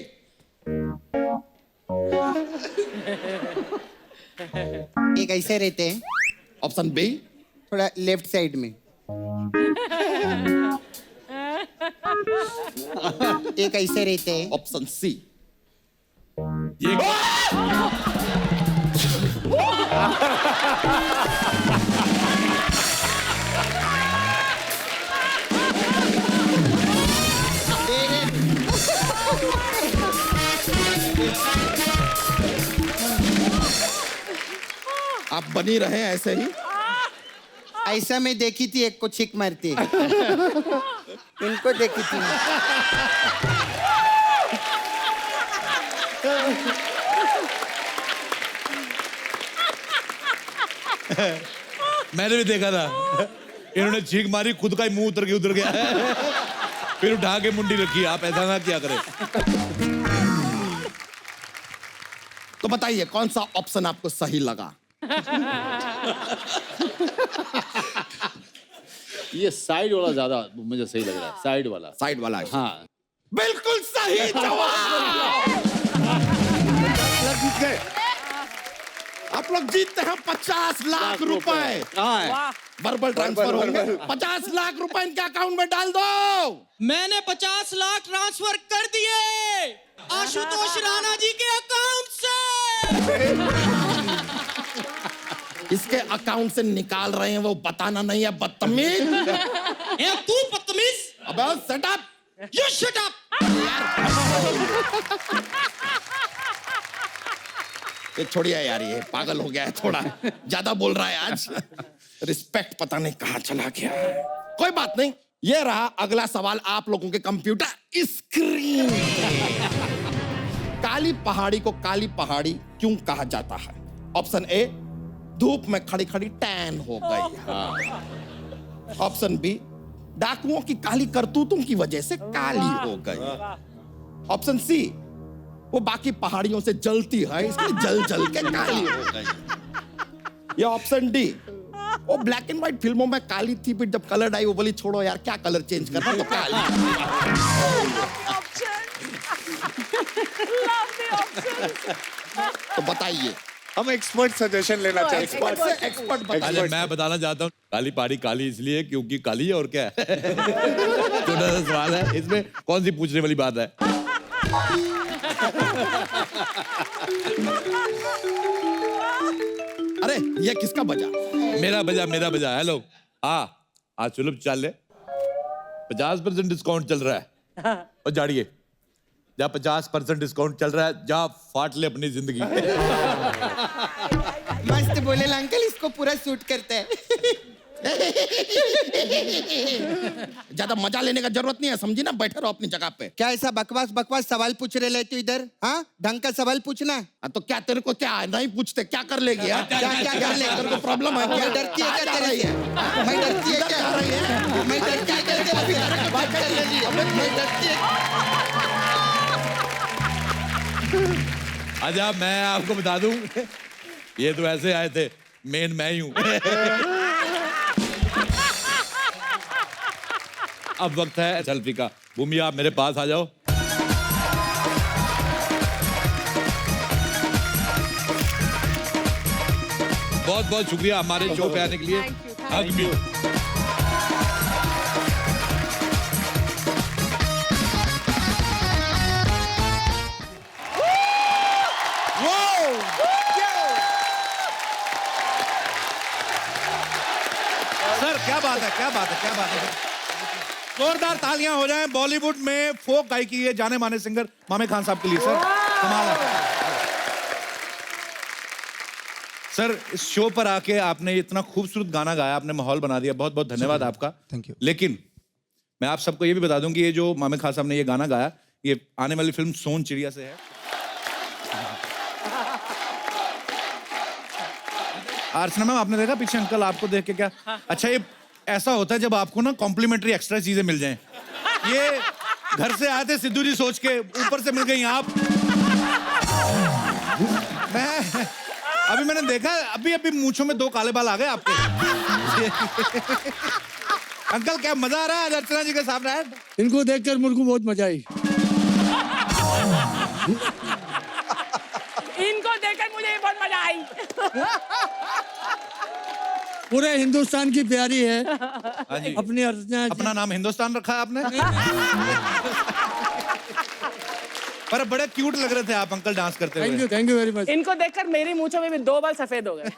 [SPEAKER 11] एक ऐसे रहते हैं।
[SPEAKER 16] ऑप्शन बी,
[SPEAKER 11] थोड़ा लेफ्ट साइड में। एक ऐसे रहते हैं।
[SPEAKER 16] ऑप्शन सी, आप बनी रहे ऐसे ही।
[SPEAKER 11] ऐसा मैं देखी थी एक को छिक मारती। इनको देखी थी।
[SPEAKER 1] मैंने भी देखा था, इन्होंने छींक मारी, खुद का ही मुंह उतर के उतर गया। फिर उठा के मुंडी रखी। आप ऐसा ना क्या करें।
[SPEAKER 16] तो बताइए कौन सा ऑप्शन आपको सही लगा?
[SPEAKER 7] ये साइड वाला ज्यादा मुझे सही लग रहा है। साइड वाला।
[SPEAKER 16] साइड वाला है।
[SPEAKER 7] हाँ,
[SPEAKER 16] बिल्कुल सही जवाब। आप आप लोग जीतते हैं 50 लाख रुपए।
[SPEAKER 12] वाह।
[SPEAKER 16] वर्बल ट्रांसफर होंगे। 50 लाख रुपए इनके अकाउंट में डाल दो।
[SPEAKER 12] मैंने 50 लाख ट्रांसफर कर दिए आशुतोष राणा जी के अकाउंट से।
[SPEAKER 16] इसके अकाउंट से निकाल रहे हैं वो बताना नहीं है, बदतमीज।
[SPEAKER 12] तू बदतमीज।
[SPEAKER 16] अबे shut up.
[SPEAKER 12] You shut up.
[SPEAKER 16] ये छोड़िए यार, ये पागल हो गया है थोड़ा, ज्यादा बोल रहा है आज। रिस्पेक्ट पता नहीं कहाँ चला गया। कोई बात नहीं, ये रहा अगला सवाल आप लोगों के कंप्यूटर स्क्रीन। काली पहाड़ी को काली पहाड़ी क्यों कहा जाता है? ऑप्शन ए, धूप में खड़ी खड़ी टैन हो गई। ऑप्शन बी, डाकुओं की काली करतूतों की वजह से काली हो गई। ऑप्शन सी, वो बाकी पहाड़ियों से जलती है इसलिए जल जल के काली हो गई। या ऑप्शन डी, वो ब्लैक एंड व्हाइट फिल्मों में काली थी, फिर जब कलर आई वो बोली छोड़ो यार क्या कलर चेंज करना, तो काली। तो बताइए,
[SPEAKER 5] हम एक्सपर्ट सजेशन लेना चाहते हैं।
[SPEAKER 16] एक्सपर्ट से एक्सपर्ट
[SPEAKER 1] अच्छा, मैं बताना चाहता हूँ, काली पहाड़ी काली इसलिए क्योंकि काली है, और क्या है। छोटा सा सवाल है, इसमें कौन सी पूछने वाली बात है?
[SPEAKER 16] अरे ये किसका बजा?
[SPEAKER 1] मेरा बजा। हेलो, हाँ आज सुलभ चाल ले, 50% डिस्काउंट चल रहा है। और जाड़िए, जा 50% डिस्काउंट चल रहा है, जा फाट ले अपनी जिंदगी।
[SPEAKER 11] मस्त बोले अंकल, इसको पूरा सूट करता है।
[SPEAKER 16] ज्यादा मजा लेने का जरूरत नहीं है, समझी ना, बैठे रहो अपनी जगह पे।
[SPEAKER 11] क्या ऐसा बकवास सवाल पूछ रहे तू इधर? हाँ, ढंग का सवाल पूछना।
[SPEAKER 16] तो क्या तेरे को क्या नहीं पूछते, क्या कर लेगी? क्या कर लेगी? तेरे को प्रॉब्लम है क्या?
[SPEAKER 11] डरती है क्या तेरे से? मैं डरती है क्या? मैं डरती है क्या? अभी बात कर लेगी। मैं डरती है।
[SPEAKER 1] अच्छा, मैं आपको बता दूं, ये तो ऐसे आए थे, मेन मैं ही हूं। अब वक्त है सेल्फी का। भूमि, आप मेरे पास आ जाओ। बहुत बहुत शुक्रिया हमारे शो पे आने के लिए। Thank you. सर क्या बात है। जोरदार तालियां हो जाएं बॉलीवुड में फोक गायकी के जाने माने सिंगर मामे खान साहब के लिए। सर कमाल है। सर इस शो पर आके आपने इतना खूबसूरत गाना गाया, आपने माहौल बना दिया, बहुत बहुत धन्यवाद आपका।
[SPEAKER 17] Thank you.
[SPEAKER 1] लेकिन मैं आप सबको ये भी बता दूं कि ये जो मामे खान साहब ने ये गाना गाया, ये आने वाली फिल्म सोन चिड़िया से है। अर्चना मैम, आपने देखा पीछे अंकल आपको देख के क्या? अच्छा, ये ऐसा होता है जब आपको ना कॉम्प्लीमेंट्री एक्स्ट्रा चीजें मिल जाएं। ये घर से आए थे सिद्धू जी सोच के, ऊपर से मिल गई आप। मैंने देखा अभी मूंछों में 2 काले बाल आ गए आपके। अंकल क्या मजा आ रहा है आज अर्चना जी के सामने?
[SPEAKER 17] इनको देखकर मुझे को बहुत मजा आई।
[SPEAKER 2] इनको देखकर मुझे बहुत मजा आई।
[SPEAKER 17] पूरे हिंदुस्तान की प्यारी है।
[SPEAKER 1] हाँ जी।
[SPEAKER 17] अपनी अर्चना,
[SPEAKER 1] अपना नाम हिंदुस्तान रखा है आपने। पर बड़े क्यूट लग रहे थे आप अंकल डांस करते हुए।
[SPEAKER 17] Thank you very much.
[SPEAKER 2] इनको देखकर मेरी मूंछों में भी 2 बाल सफेद हो गए।